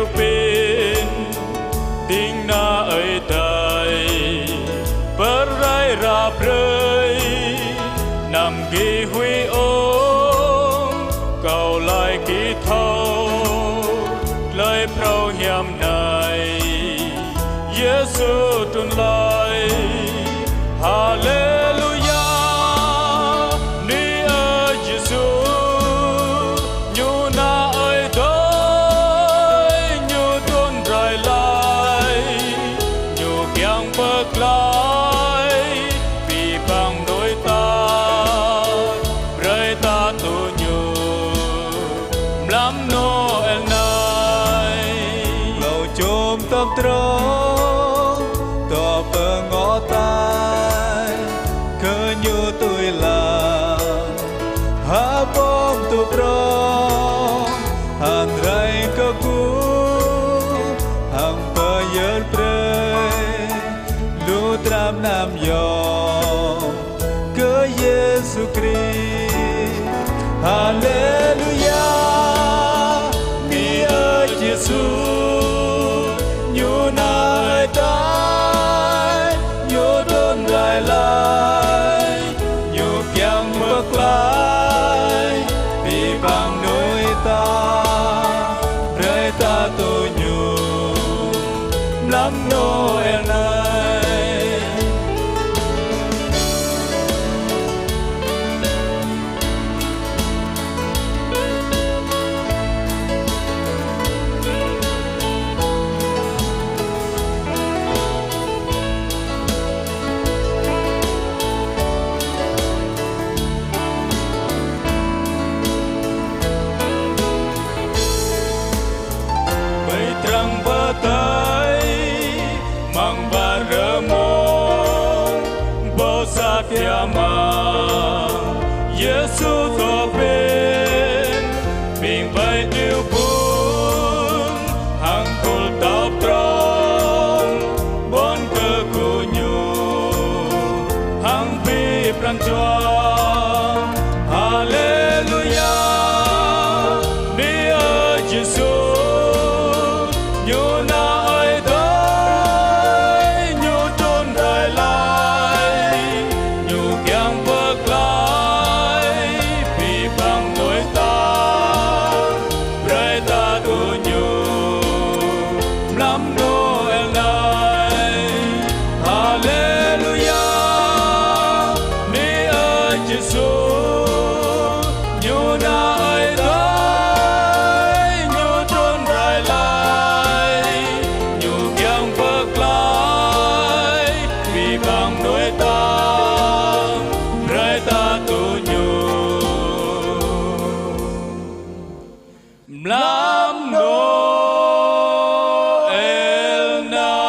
điều pin tình na ấy tay berai rap rơi nằm ghi huy ôm cầu lại kỳ thâu lời prau hiểm này Giêsu tuôn lại Hallelujah ni ơi Giêsu nhu na ơi đôi nhu tuôn rải lại nhu kiang bậc lại vì bằng đôi ta rơi ta tu nhu lắm Noel này lâu chôm tâm trống tỏ bờ ngõ tai cơ như tôi là há bom tu pro hàng rai cơ cú hàng bờ yết pre lu tram nam yom cơ Giêsu Christ Hallelujah mi ơi Giêsu nhu nai tai nhu đôn rải lại nhu kiang bước lại vì bằng núi ta rơi ta tu nhu lắm Noel này trăng vỡ tới mang ba rơ mong bao sát ya mang Giêsu thọ bên bình bay điều buồn hàng cột tóc trong bon cơ cụ nhu hàng vi pran choang Hallelujah ni ơi Giêsu nhu na ơi tới nhu tuôn rải lại nhu kiang bước lại vì bằng đôi ta rơi ta tu nhu lắm Noel này Hallelujah ni ơi Giêsu nhu na ơi tới nhu tuôn rải lại nhu kiang bước lại vì bằng đôi ta rơi ta tu nhu lắm Noel này.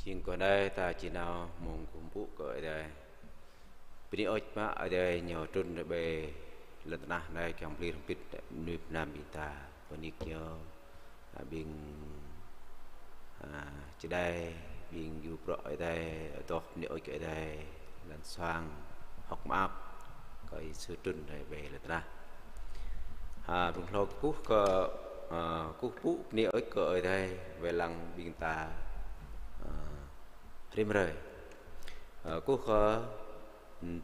Chính còn đây ta chỉ nào mong cùng phụ ở đây bên ơi mà ở đây nhiều trôn để về lần nào này trong liên biết nếp nam bị ta và nick nhớ bên chỉ đây bên du pro ở đây tổ bên ơi ở đây lần xoang học map cái sự trôn để về lần nào trong lâu cúc phụ bên ơi ở đây về lăng bên ta Rim rồi, cô khó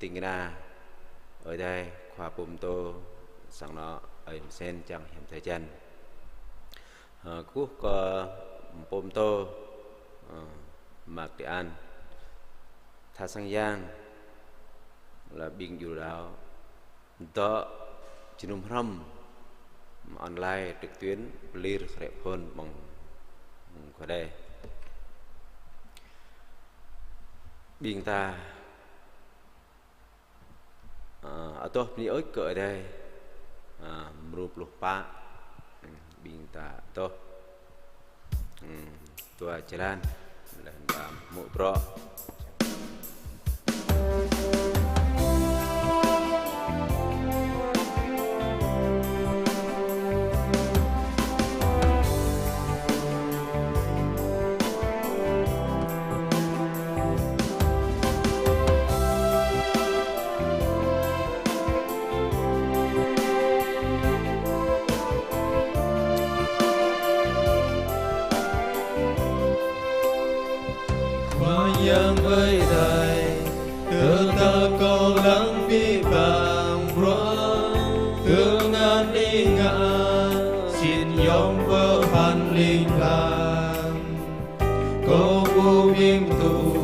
tình na ở đây khoa bùm tô sang nó ai sen chẳng hiểm thời gian cú có bom tô mạc địa an tha sang giang là biên dù đạo đó chỉ nôm râm online trực tuyến clear khỏe hơn bằng qua đây biên ta ở tôi đi ối cỡ đây mrup lục pa biên ta tôi jalan dan mau bro yang với đời từ ta có lắng bi vàng rong thương an đi ngã xin yom vỡ phan linh làm có vô biên tù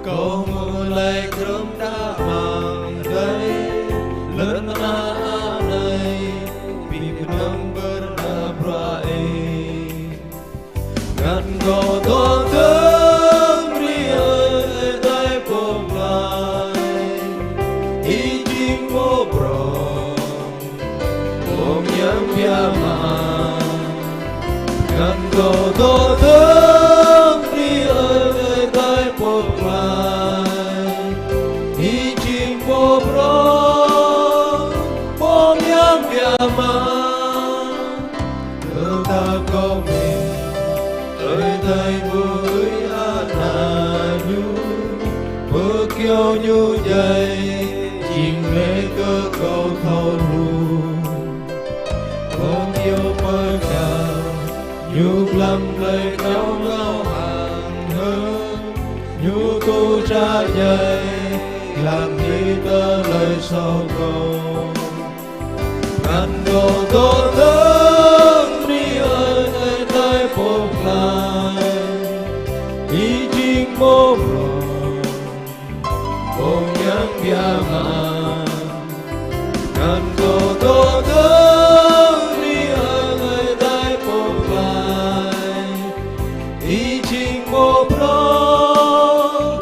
có mưa lại cơm đã mang đây lớn na này vì năm bờ na brai ngàn go to go to thương đi ơi tay buộc lại đi chim vô pro bom nhang bia mà thương ta có mình ơi tay vui ana nhu bơ kêu nhu dây chim mê cơ cầu thâu ru bom yêu mơ chào nhục lầm lời kéo ngao hàng hơn nhu tu cha dạy làm đi tơ lời sau cầu ngàn đồ tô thương đi ơi nơi tay buộc lại ý chính bố rồi bông nhang bia mà ngàn đồ tô thương đi ơi nơi tay buộc lại ý chính bố rồi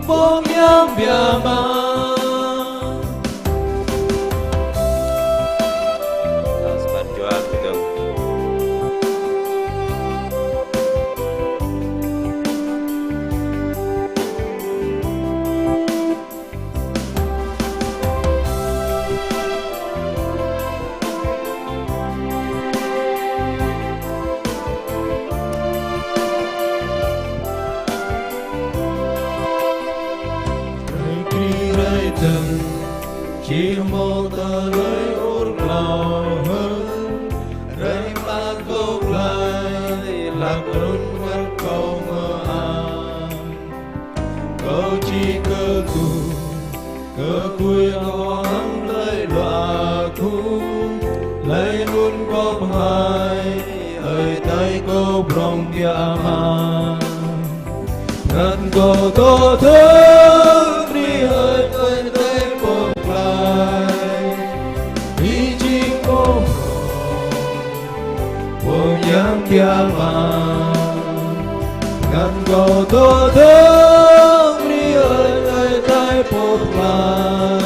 bông nhang bia mà chỉ một tờ lời ôn lào hơn rơi ba câu lại lạc luôn mất câu mơ an câu chỉ cơ tù cơ cuối hoang lời loa thu lấy luôn có hai ơi tay cô brong kia mà ngàn câu tô thương đi ơi ơi yang kiamat ngàn cầu tô thương đi ơi tay buộc lại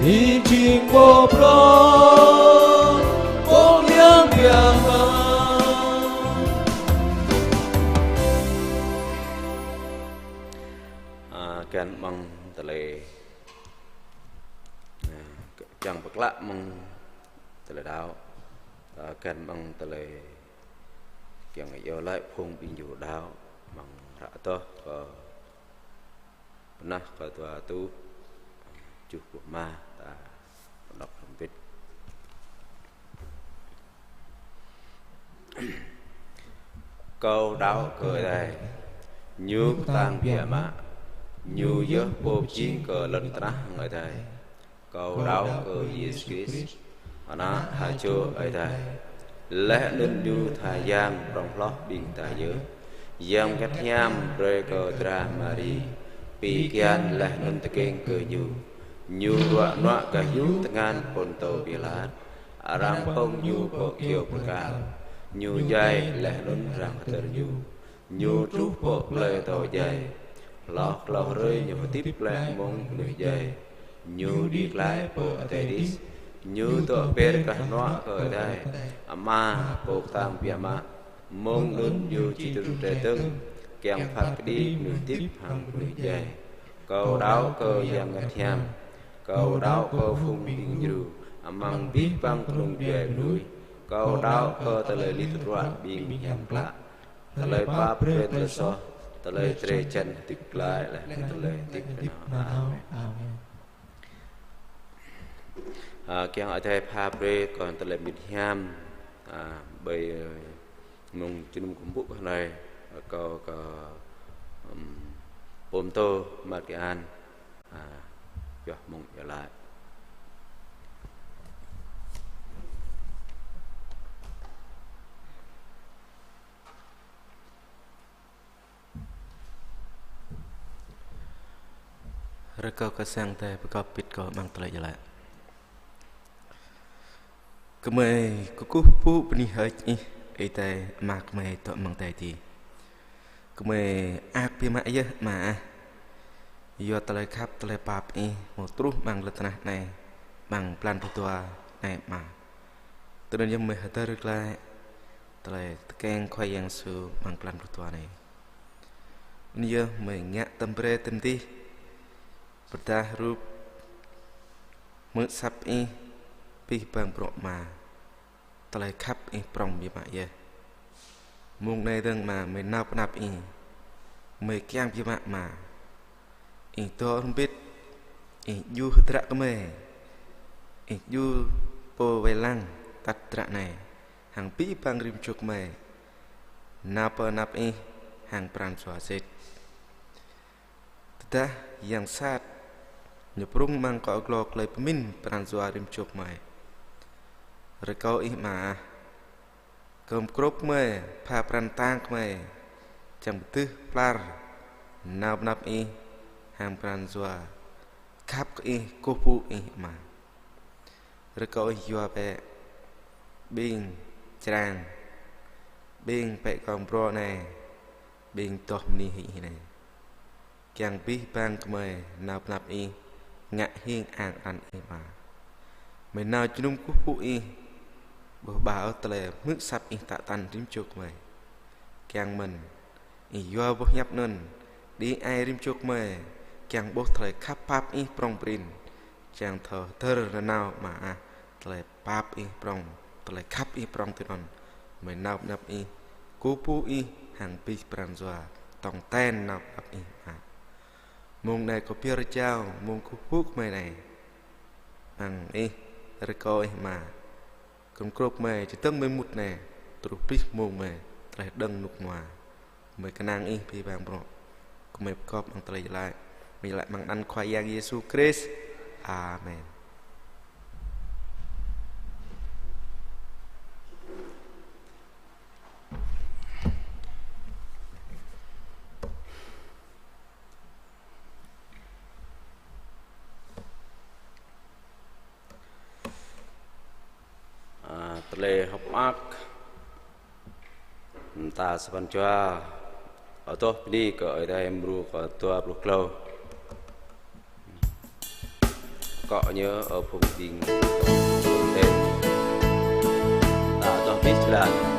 đi chinh bộ pro bom yang kiamat kan mang tele chẳng bậc lạ mang tele đào kan mang tele yang yo lại phong bình dù đào mang rạ to có pernah ke tua tu cukup ma ta đọc không biết câu đáo cười đây như tan bia mà như giấc vô chiến cờ lần ta người thầy câu đáo cười Jesus ana ha cho ai đây lẽ nên du thà giang trong lót biển ta dữ giang cách nham rơi cờ tra mari pi kian lẽ nên ta keng cờ nhu rọa nọa cả nhu tangan pon tàu bilat aram pong nhu po kio prakal nhu jai lẽ nên rang ter nhu trú po lệ tàu jai lọt rơi nhiều tiếp lẽ mong người jai nhu đi lại po atedis như tựa per cả nó ở đây ama bộ tam piama mong lớn như chỉ từ trẻ tương kèm phạt đi nửa tiếp hàng nửa dài cầu đáo cơ giang ngặt nham cầu đáo cơ phung bình dư amang biết băng lùng về núi cầu đáo cơ tờ lời lít ruột bình nham lạ tờ lời ba pre tờ so tờ lời tre chân tịch lại là tờ lời tịch nào kiang ở đây pha pre còn tờ lệ mít ham bởi mong chân cũng bụng này có bom tô mặt cái an cho mong trở lại rồi câu cái sang tay có bịt có mang tờ lệ trở lại cái mày có phụ bên hết ấy tay mặc mày tọa mang tay thì cái mày ác bị mãi chứ mà do tờ khắp tờ bạp ấy một trúc bằng lật này bằng plan tua này mà từ đây mày hãy tới lại tờ keng khoai yang su bằng plan tua này giờ mày ngã tâm pre tâm ti beta rup mượn sắp ấy pi bằng bọ mà tờ khắp ấy prong bị mãi chứ mong này đừng mà mày nạp ý mày keng bị mạ mà ý tôi không biết ý du tra cái mày ý du po về lăng tắt tra này hàng pi bằng rim chuk mày nạp ý hàng pran xóa xịt ta yang sát nhập rung mang có glok lấy min pran xóa rim chuk mày rồi câu ý mà cầm crop mày pha pran tang mày chẳng tư plar nạp ý hàng pran xóa khắp ý cô phụ ý mà rồi câu ý doa bẹ bình tràng bình bẹ còn pro này bình top ni hị này càng bi bang mày nạp ý ngạ hiên an ăn ý mà mày nào chung cô phụ ý bố bảo tele mức sắp in tạ tan rim chuk mày càng mình ý do bố nhấp nên đi ai rim chuk mày càng bố tele khắp pap in prong prin chẳng thở nào mà tele pap in prong tele khắp in prong từ non mày nạp in cú pu in hàng pi pran doa tòng ten nạp in mà mong này có bia trao mong cú phúc mày này bằng in rồi coi mà cầm crop mày chỉ tưng mấy mút nè tụi pít mông mày lại đằng nục ngoài mày cái nàng in pi bằng bro mày cọp bằng tay lại mày lại bằng ăn khoai yang Jesus Christ Amen. Lệ học ác ta sẽ ban cho ở tốt đi cỡ đây em ru có tua bục lâu cọ nhớ ở vùng đình tên ta cho biết là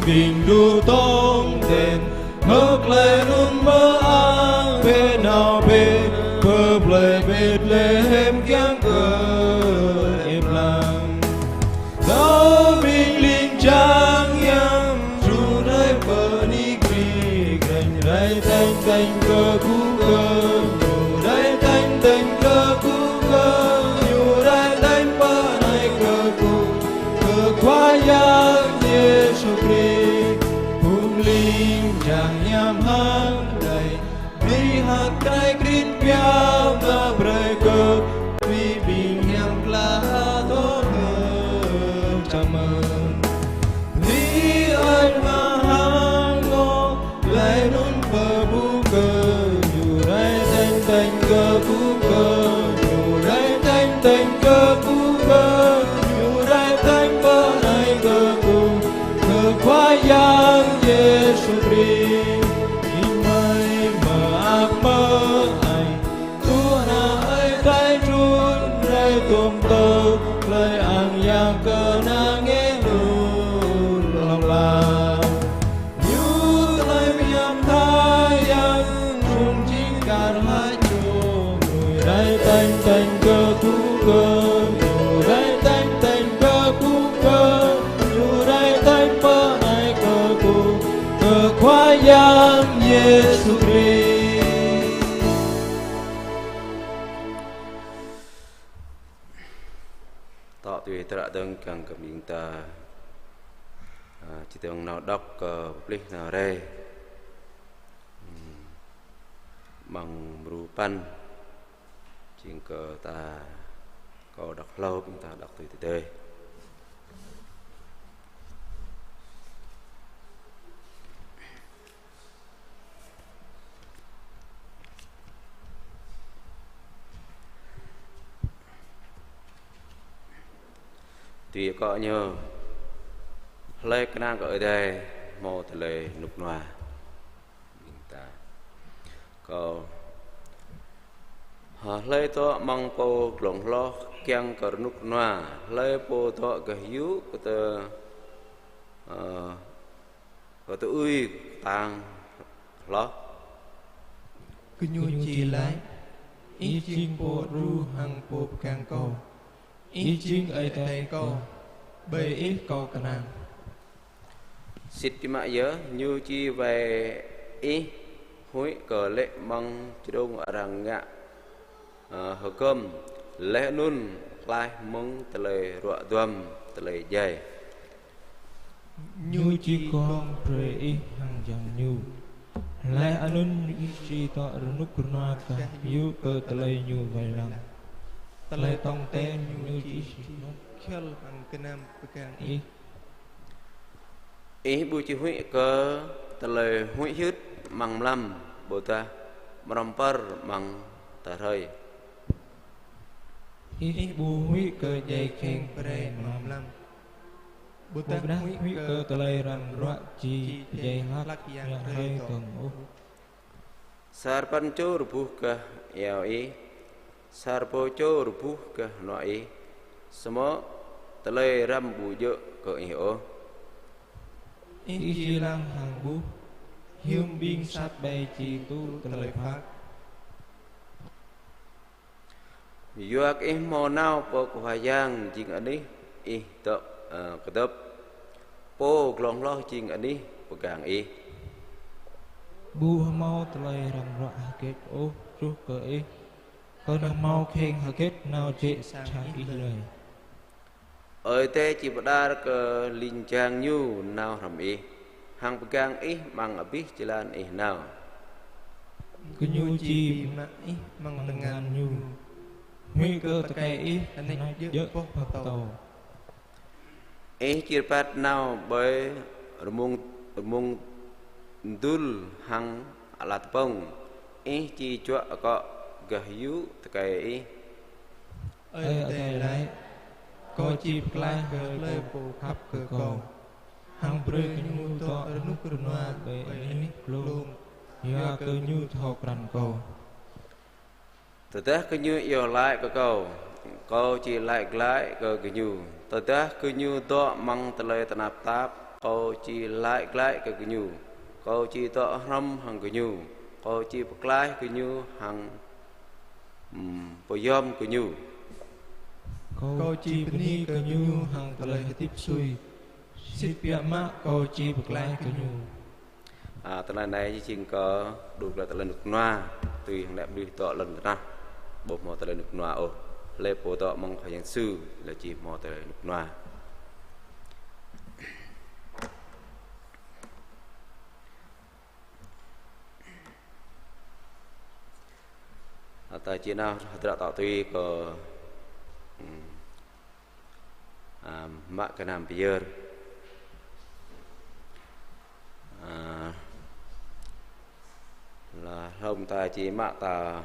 bình đu tông đền hớt lên un mơ ang bên nào bên bờ lệ bên lệ hem giang cờ tanh cơ cú cơ nhiều đây tanh tanh cơ cú cơ nhiều đây tanh bơ này cơ cú cơ quá yang Giêsu Christ hùng linh chẳng nham hang đầy vì hạt trái kinh piao ngơ bơi cơ vì bình nhang la tốt hơn chào mừng vì anh mà hang ngô lại nôn bờ bu cơ dù đây tanh tanh cơ bu cơ dù đây tanh tanh cơ bu cơ dù đây tanh bờ này cơ bu cơ quá yang Giêsu Christ in mây mờ ác mơ anh Chúa na ơi trái trốn rơi tôm tơ lời ăn yang cơ na nghe luôn lòng là như lời miệng thái yang trung chính cả hai chỗ người đây tanh tanh cơ cú cơ người đây tanh tanh cơ cú cơ người đây tanh bơ này cơ cú cơ quá yang Giêsu Christ. Tọ tùy tọa đơn càng cầm miệng ta chỉ tưởng nào đọc lịch nào đây bằng rupan chính cờ ta có đọc lâu chúng ta đọc từ từ đây tùy có nhờ lê cái năng ở đây mô thật lệ nục nòa ta có lê to mong po lồng lo kiang cờ nục nòa lê po to cái hiếu của tờ của tờ uy tàng lo cứ nhu chi lái ý chinh po ru hằng po càng cầu ý chinh ấy tay cầu bề ít cầu cả nàng xịt mà nhớ như chi về ý hối cờ lệ mong chứ đông ở rằng ngạ hở cơm lẽ nun lai mong tờ lời rọa đùm tờ lời dày như chi con bề ít hằng chẳng nhu lại anun chi to nút noa cả yêu cơ tờ lời nhu vậy rằng tờ lời tông tên như chi khel hằng cái nam càng ít ý bùi chi huy cơ tờ lời huy hít măng lâm bồ ta marampar măng tờ rơi ít bù huy cơ dây khen pre mầm lâm bồ ta huy cơ tờ lời rằng rõ chi dây lắc yang rơi tuần ô sarpancho rupuh ke yao ý sarpocho rupuh ke no ý semua tờ lời ram bù dơ cơ hiểu ý chi lang hàng bú hiếm biên sát bày chi tu tờ lời phát yuak mo nao po kuhayang jing ani to ketep po glong lo jing ani pegang bu mau tờ lời rằng rõ kết ô rút cơ ý cơ nằm mau khen hà kết nào chế trái ý lời ơi te chỉ pada ke lincang nyu nào ram hang pegang mang abih jalan nào cứ nhu chi mang dengan nhu nguy cơ ta cây ý nói dỡ bốc tàu chỉ pat nào bởi rumung dul hang alat pong chỉ chua có gayu ta cây ơi ở đây lại có chi plai cơ lơi bù khắp cơ cầu hang bơi nhu to nút noa bể nít luôn ya cơ nhu thọc rằn cầu từ té cứ như yêu lại cái câu chỉ lại cái nhu từ té cứ như to măng tờ lời tận áp táp câu chỉ lại cái nhu câu chỉ to ram hàng cái nhu câu chỉ lại cái nhu hàng poyom cái nhu câu chi bni cái nhu hàng tờ lời tiếp xuôi xít bia má câu chi bực lại cái nhu ตอนnàyจริงก็ดูแลตะเลนุกนัวตุยแหลมดีต่อเล่นนะบ่มอตะเลนุกนัวโอเล่โปต่อมองขยันซื่อและจีมอตะเลนุกนัวแต่จีน่าตระต่อตุยก็มะกะนามเปียร์là hôm ta chỉ mạ ta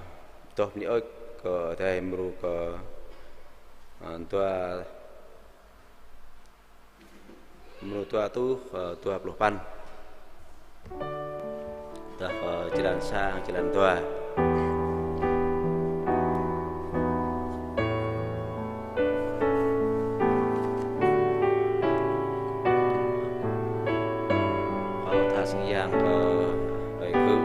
tốt ní ơi có thể mưu có tua tu tua bluh pan ta có jalan sang jalan tua kalau ta siang ke baik ke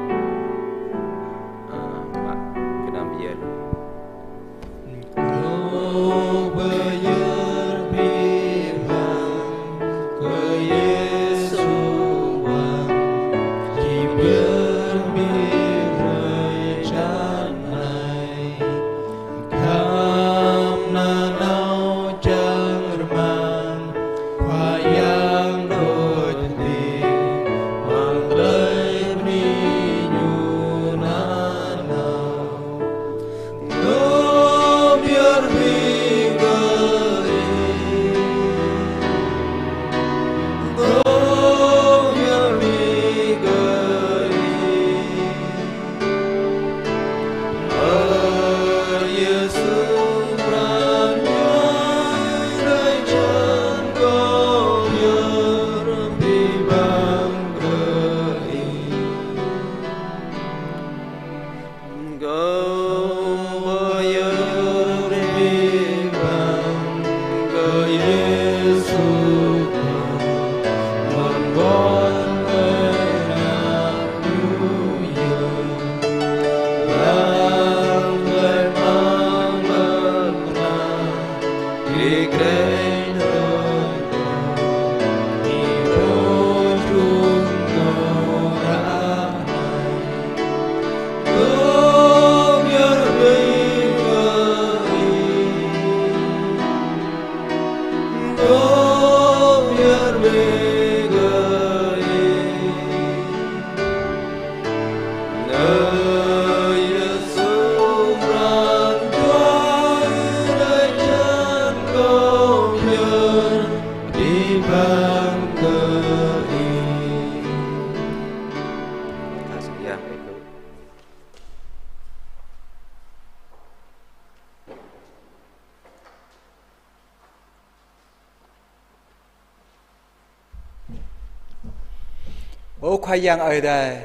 ô khoai yang ở đây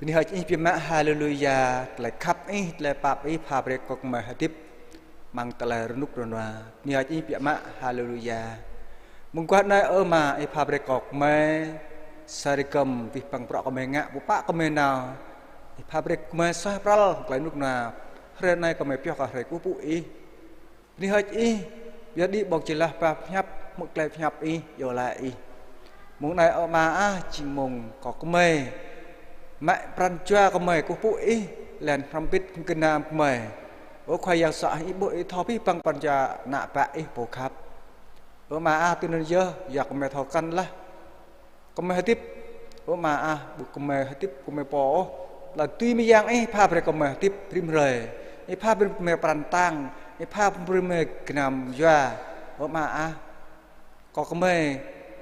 bây giờ chỉ biết mạ hallelujah lại khắp ấy lại bạp ấy phá bệ cọc mà tiếp mang tờ lại nút rồi mà bây giờ chỉ biết mạ hallelujah mong quát nói mà ấy phá bệ cọc mà sari cầm vì bằng bọ cầm ngạ bộ bạ cầm nào phá bệ mà xoay pral lại nút nào hôm nay cầm piao cả rồi cú bụi bây giờ chỉ biết đi bọc chỉ là bạp nhấp một lại nhấp ý rồi lại mong này mà chỉ mong có mê mẹ pran choa có mê của bụi lên from bit kinh nam mê ở khoai yang sợ ít bụi thò pi bằng pan cha nạ bạ ít bộ khắp ở mà từ nên giờ giặc mê thò căn là có mê tiếp ở mà bụi có mê tiếp có mê bỏ là tuy mi yang ấy pha về có mê tiếp prim rề ấy pha bên mê pran tang ấy pha bên mê kinh nam choa ở mà có mê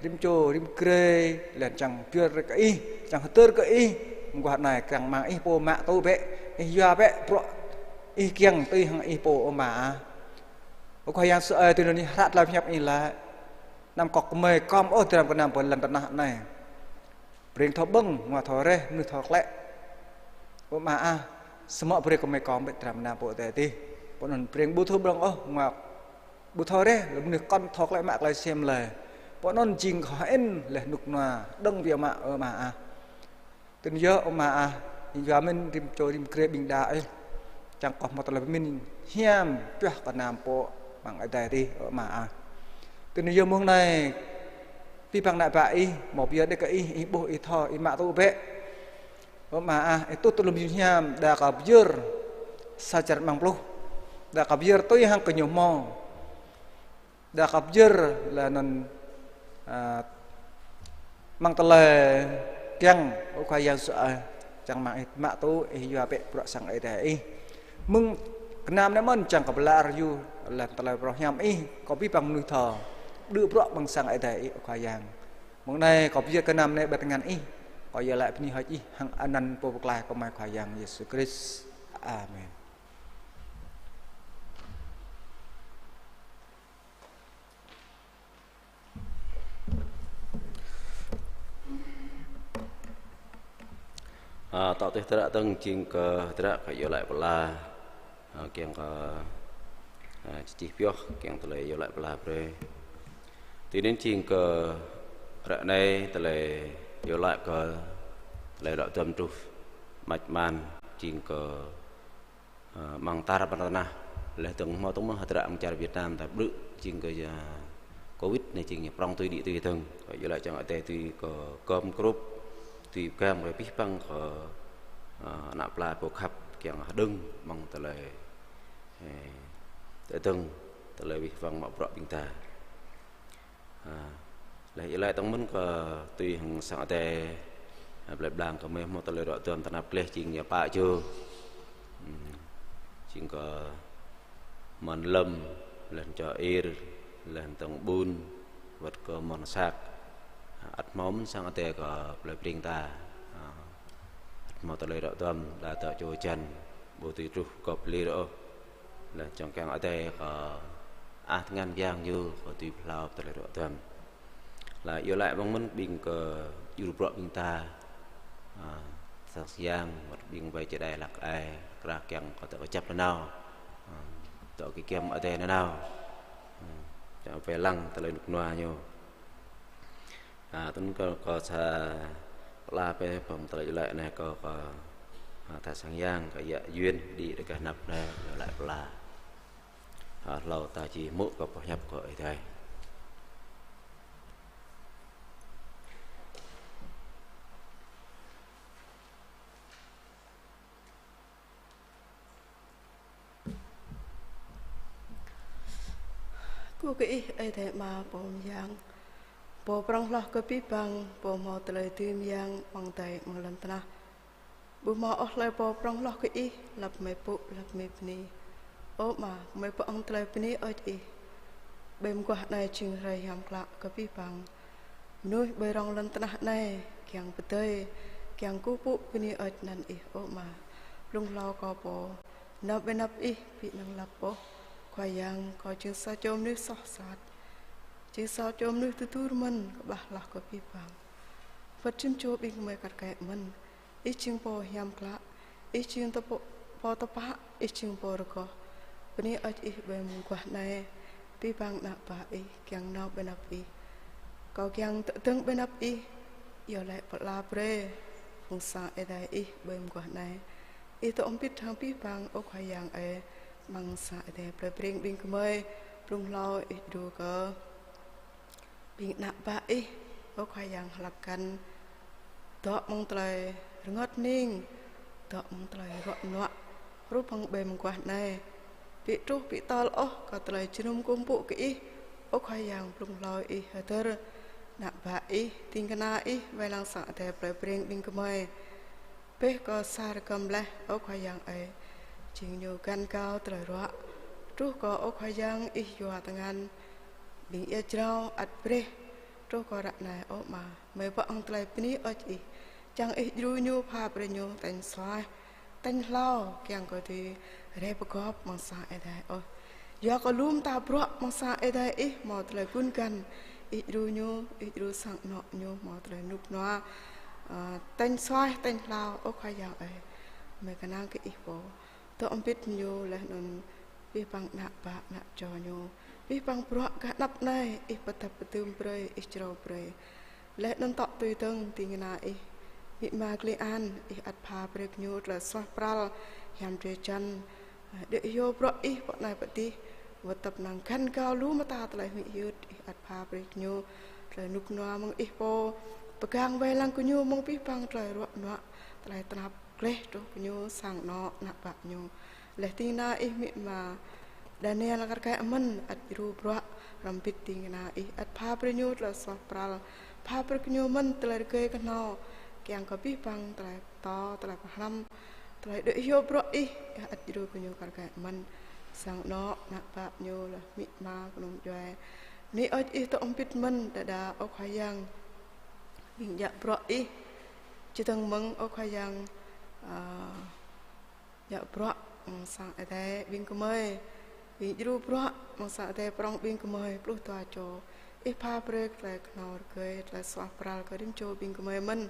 rim cho rim kre là chẳng chưa cái chẳng tơ cái một này càng mang po mạ tôi bé ya bé pro kiêng tôi hàng po mà có khoai yang sợ tôi nói hát làm nhập là nằm cọc mề com ô từ làm nằm lần tận này bring thọ bưng mà thọ re nửa thọ lẹ mà semua bring com mề com bị làm nằm bộ tệ ti bọn mình bring bu thô bưng ô mà bu thọ re là nửa con thọ lẹ mạc lại xem lời bọn non chinh khó en là nục nà đông việc mà mà từng giờ mà giờ mình tìm cho tìm kre bình đại chẳng có một là mình hiam tiếc cả nam bộ bằng ai đây đi mà từng giờ mong này pi bang nak ba mo bia de ka bo tho mak tu be ma itu tulum nyam da ka biur sajar mang plu da ka biur tu yang ke nyomo da ka biur là non mang tele tiang ka yang chẳng mak tu yo be pro sang ai dai mung kenam na mon chẳng ka blar yu là tele pro nyam có pi bang nu tho đưa pro bang sang ai dai ka yang mong này có biur kenam ne bat ngan có giờ lại như hỏi hằng anan po bạc lại có mai khoa yang Yesus Christ amen tạo tới tất tăng chiên cờ tất cả giờ lại là kiêng cờ chỉ biết kiêng từ lại giờ lại là rồi từ đến chiên cờ rạ này từ lại giờ lại cờ lại đạo tâm trục mạch man chiên cờ mang ta ra bản na lại từng mau tống mang hạt rạng trà Việt Nam tại bự chiên cờ Covid này chiên nhập rong tùy địa tùy từng giờ lại chẳng ở đây tùy cờ com group tùy cam rồi biết băng cờ nạp lại bộ khắp kiêng đừng mang từ lại tại từng từ lại biết vang mạo rõ bình ta lại tống muốn cờ tùy hàng sáng tè lại đàng có mấy một lời đạo tuần tận áp lệ chính nhà bạ chưa chính có mòn lâm lần cho ir lần tầng bùn vật có mòn sạc ắt móm sang tè có lời bình ta một lời đạo tuần là tạo cho chân bộ tùy trụ có lý đó là trong càng ở đây có ngăn giang như có tùy lao lời đạo tuần là yêu lại mong muốn bình cờ yêu rõ bình ta sắc giang một bình về chế đại lạc ai ra kèm có thể có chấp nó nào tổ cái kem ở đây nó nào chẳng phải lăng tới lời nục noa nhiều tôi có xa la về phòng tới lại này có thả sang giang có dạ duyên đi để cả nập này lại là lâu ta chỉ mũ có nhập của ấy thôi cô cái ấy thế mà bom giang bom prang lah ke pipang bom mau telai tim yang mang tai mang lan tanah bom mau lai bom prang lah ke lap mai pu lap mai pni ô mà mai pu ang telai pni oi bem kwa nai ching rai ham kla ke pipang nuôi bơi rong lan tanah này kiang betai kiang ku pu pni oi nan ô mà lung lao ko po nap benap pi nang lap po khoa yang có chữ sao chôm nước sọt sạt chữ sao chôm nước từ từ mình bà lạc có bị vàng vật chim chô bình mày cắt kẹt mình ít chừng bò yam klạ ít chừng tập bò tập bạ ít chừng bò được có bên này ở ít bên quạt này bị vàng nạp bạ ít kiang nào bên nạp ít có kiang tự tương bên nạp ít giờ lại bật la bre phùng sa ở đây ít bên quạt này ít tụi ông biết thằng bị vàng ở khoa yang ấy mang sa để bơi bring bing kemai plung lao du ke bing nak ba có khoai yang halakan tok mong tlai ngot ning tok mong tlai rot no ru pang bem kwa nai pi tu pi tal ka tlai chinum kumpu ke có khoai yang plung lao hater nak ba ting kana vai lang sa để bơi bring bing kemai pe ko sar kam le có khoai yang ai chính nhiều gan cao trời rõ trú có ốc khoai giang ít dọa tangan bình ia trao ắt bre trú có đặt này ốc mà mấy vợ ông trai pini ở chị chẳng ít du nhu pha bre nhu thành xoay thành lao kiang có thì rep gop mang sa ở đây ôi do có lùm ta bro mang sa ở đây ít mò trai quân gan ít du sang nọ nhu mò trai núp noa thành xoay thành lao ốc khoai giang ấy mấy cái năng cái ít bộ tôi ông biết nhiều là nên biết bằng nạp bạc nạp cho nhiều biết bằng bro cả nạp này ít bắt tập tươm bơi ít trâu bơi lẽ nên tọt tùy từng tình này bị mà kli an ít ắt pha bơi nhiều là xoa pral ham chơi chân để vô bro ít bọn này bận đi vật tập năng khăn cao lú mà ta lại bị hụt ít ắt pha bơi nhiều เลยนุกนัวมึงอีโปประกางไว้ลังกุญูมึงพี่ปังเลยรัวนัวเลยตนับเกล็ดตัวกุญูสั่งเนาะนักปะญูเลยที่นาอีมิมาดาเนียลกระแกมันอัดรูปรัวรำปิดติงนาอีอัดพาประญูเลยสอบปราลพาประญูมันเลยเกยกันเนาะแกงกับพี่ปังเลยต่อเลยพลัมเลยเดือดโยบรัวอีอัดรูปกุญูกระแกมันสั่งเนาะนักปะญูเลยมิมาขนมจอยนี่อ้อยอีตัวอมพิษมันดาเอาขยังวิ่งยะเปราะอีจิตังมึงเอาขยังยะเปราะสั่งอะไรวิ่งกเมยวิ่งรูปเปราะมังสั่งอะไรปรองวิ่งกเมยปลุกตัวโจอีพาเปรกเลยขนอร์เกยเลยสวาปราลก็ริมโจวิ่งกเมยมัน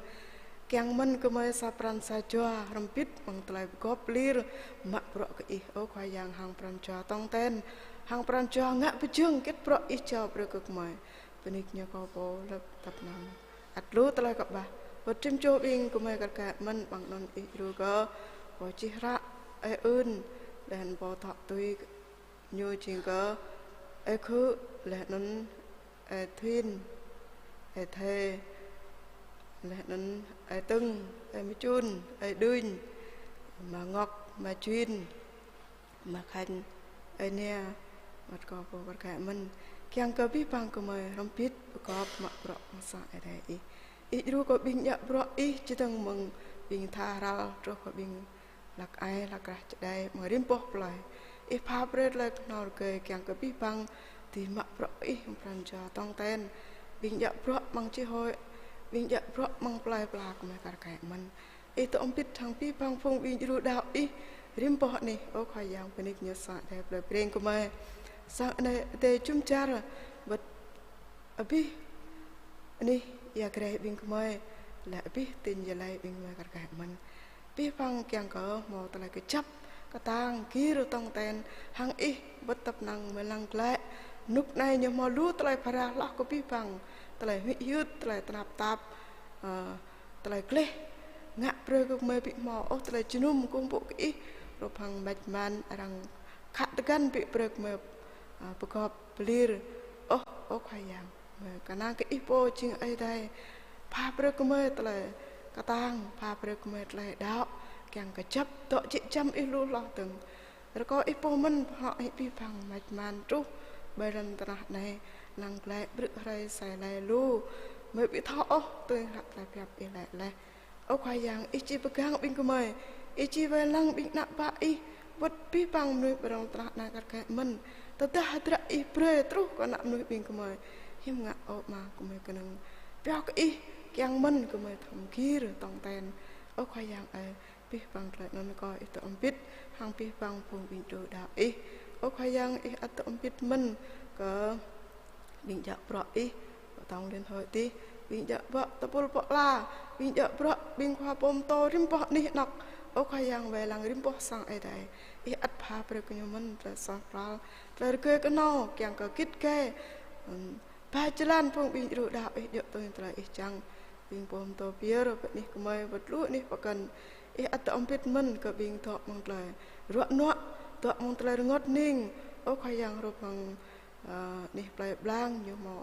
แกงมันกเมยสาปรันสาจัวรำปิดมังตลายกอบลีร์มะเปราะก็อีเอาขยังหางปรันจัวต้องเต้นหางปรันจัวงะไปจึงเก็ตเปราะอีเจ้าเปรกกเมยเป็นอีกเนี่ยก็โบลับตับน้ำอัดรู้ตลายกับบ่าวัดจิมโจบิงก็ไม่กระแกมันบางนนอีรู้ก็พอจิระไออื่นและนพอถอดตุยยูจิงก็ไอคือและนั้นไอทวินไอเทและนั้นไอตึงไอมิจุนไอดุนมางอกมาจินมาคันไอเนี่ยวัดก็พอกระแกมันเกี่ยงกับพี่ปังก็ไม่รำพิษประกอบมาเปราะมาสายได้อีรู้ก็บินยะเปราะอีจิตังมึงบินทารารู้ก็บินหลักไอหลักกระจะได้มาริมปอกปลายอีพาเปรตเลยนอนเกยเกี่ยงกับพี่ปังที่มาเปราะอีปรัญญาต้องเต้นบินยะเปราะมังจิหอยบินยะเปราะมังปลายปลาก็ไม่กระแกมันอีตัวอมพิษทางพี่ปังพงบินรู้ดาวอีริมปอกนี่โอ้ขยังเป็นอีกเนื้อสัตว์ได้เปลยเปล่งก็ไม่สังในเดจุมจาระบัดอภินี่อยากได้บิงขโมยและอภิตินยาไลบิงมากระแกมันพี่ฟังเกี่ยงก็มองตะไลก็จับกระตางกีรุต้องเต้นหังอีบัดตับนังเมลังแกละนุกในยมอรู้ตะไลพระลักก็พี่ฟังตะไลหิยืดตะไลตนับตับตะไลเกลงะเปลือกเมย์ปีหมอโอตะไลจุนุ่มกุ้งปุกอีรูพังบัดมันรังขัดกันปีเปลือกเมย์ประกอบเปลือกโอ้ขยังกันนั่งก็อีโปจิงไอ้ได้พาเปลือกเมย์ตะไลกระตังพาเปลือกเมย์ตะไลดาวแกงกระจับโตจิจำอีลูหลอกตึงแล้วก็อีโปมันเหาะให้พี่ฟังบัดมันจุใบรันตระในลังแกลบรึกไรใส่ไหลลูเมื่อพี่ท้อตัวหักไหลแบบอีไหลเลยโอ้ขยังอีจีประกังบิงก็เมย์อีจีใบลังบิงนักปะอีวัดพี่ฟังมือรังตระในกระแกมันแต่ถ้าหาอีเปรย์ทรูก็นับมือบิงก็เมย์หิมงะออกมาก็เมย์กันนึงเปียกอีแกงมันก็เมย์ทำขี้หรือต้องเต้นโอ้ขยังพี่ฟังเลยนั่นก็อีตัวอมพิษหางพี่ฟังพงบินดูดาวอีโอ้ขยังอีอัตอมพิษมันก็บินจับเปราะอีต้องเรียนถอยตีบินจับเปราะตะปูปลาบินจับเปราะบินความปมโตริมปะนี่หนักโอ้ขยังเวลังริมปะสั่งไอ้ใดอีอัดพาเปรกยมันแต่สองปลาแต่เกยกันนอกยังก็คิดแก่พาจลันพงบินดูดาวอีเยอะตัวนี้ตลอดอีจังบินปมโตเปียร์แบบนี้ก็ไม่บรรลุนี่ประกันอัตอมพิษมันกับบิงทอมังไกลรัวนัวตัวมังไกลงดนิ่งโอ้ขยังรูปังนี่ปลายบล้างอยู่หมอ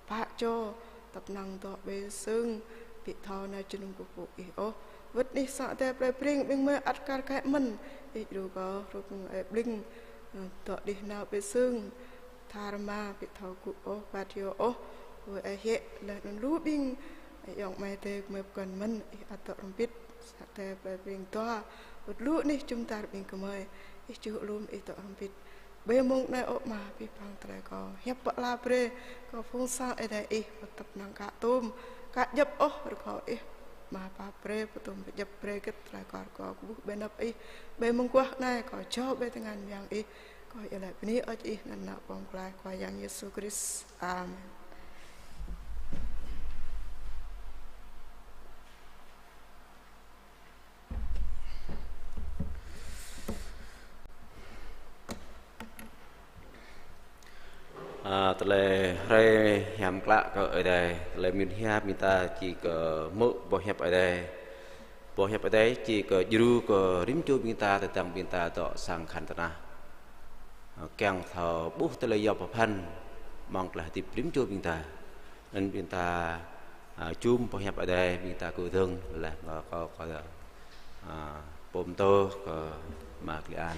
พระโจตับนังตัวเบซึ่งปิดทอในจุนกุปุอีโอวัดนี้สัตย์ปลายปริงบิงเมื่ออัดการแค่มันอีดูก็รูปังบลิงตัวดินาเบซึ่งทารมาปิดทอกุโอปาทิโอโอเอเฮและนันรู้บิงยองไม่เตกเมื่อกันมันอัตอมพิษสัตย์ปลายปริงตัววัดรู้นี่จุ่มตาบิงก็ไม่จุลุมตัวอมพิษเบมุงในออกมาพี่พังตรายก็เย็บปลาเปรก็ฟงสร้างไอ้ได้วัตับนังกะตุ้มกะยับหรือก็มาปาเปรปตุ้มยับเปรก็ตรายก็บุเบนับเบมุงกว่าในก็ชอบเบทงานอย่างก็อะไรแบบนี้นั่นนะปองกลายก็อย่างเยซูคริสต์อาเมนตะเลไรยามกละก็ไอ้ได้ตะเลมีเฮียมีตาจีก็มุบ่เฮียบไอ้ได้จีก็ยูก็ริมจูมีตาแต่ตังมีตาต่อสังขันตนะแกงเถาบุตะเลยยอประพันธ์มองกละติริมจูมีตา nên bên ta chum bao nhập ở đây bên ta cụ thương là có bom tô có mạc li an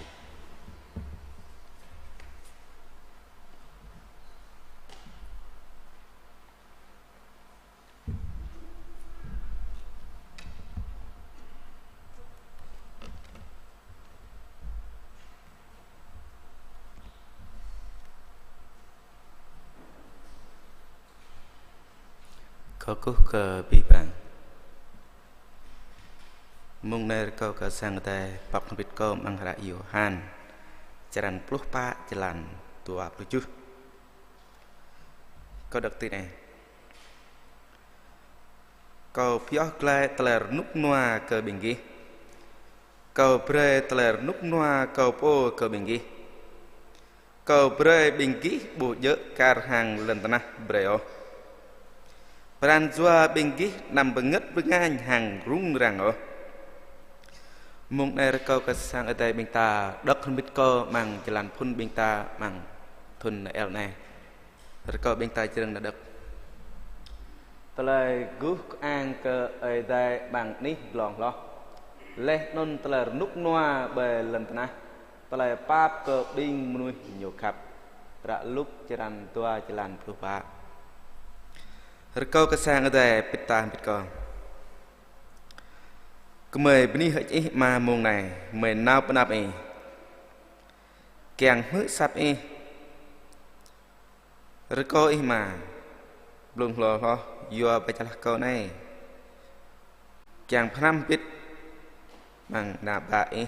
có cúc bị bằng mong nơi câu cả sang tay bọc bịt câu mang ra yêu han jalan puluh pa jalan tua lucu câu đặc tin này câu piok klai teler nuk noa ke binggi câu bre teler nuk noa câu po ke binggi câu bre binggi bu je kar hang lentana breo Peran jua binggi nam benget bengan hang rung rang o. Mung nai rekau kesang adai bingta dok bit ko mang jalan pun bingta mang thun el nai. Rekau bingta jereng na dok. Telai guh ang ke adai bang ni long lo. Leh non telai nuk noa be lentana. Telai pap ke ding menui nyokap. Rak luk jalan tua jalan pelupa. Rekau kesang ada pita pitko. Kemai benih hati ma mung này mày nao penap ini. Kiang hư sap ini. Rekau ma belum lo yo baca kau này. Kiang penam pit mang naba ini.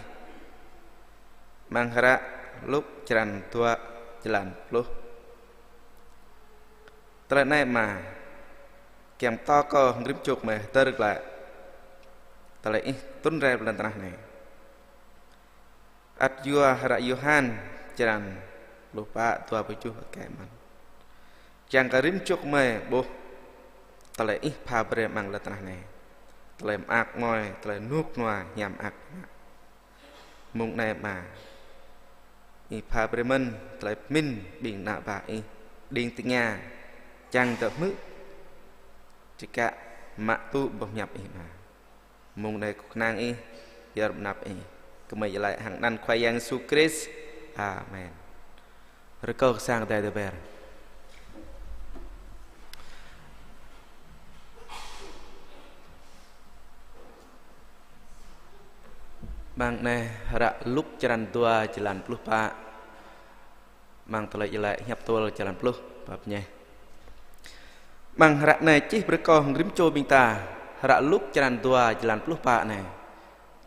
Mang hara lúc jalan tua jalan peluh. Telah naik ma kiam to ko ngrim chuk me ter lại tale tun re bulan tanah này at yua hara yuhan jalan lupa tua peju keman jang karim chuk me bo tale pha bre mang la tanah này tale ak ngoi tale nup noa nham ak mung này mà pha bre men tale min bing na ba ding tinya jang tập mứ jika mak tu bernyap ma mung dai nang biar benap kembali lại hang nan khoai yang su Kris amen rekau sang dai de ber bang ne rak luk jalan tua jalan puluh pak mang telai jelek nyap tua jalan puluh babnya Mang rak này chỉ berkah ngrim cho bingta rak luk jalan tua jalan puluh pak này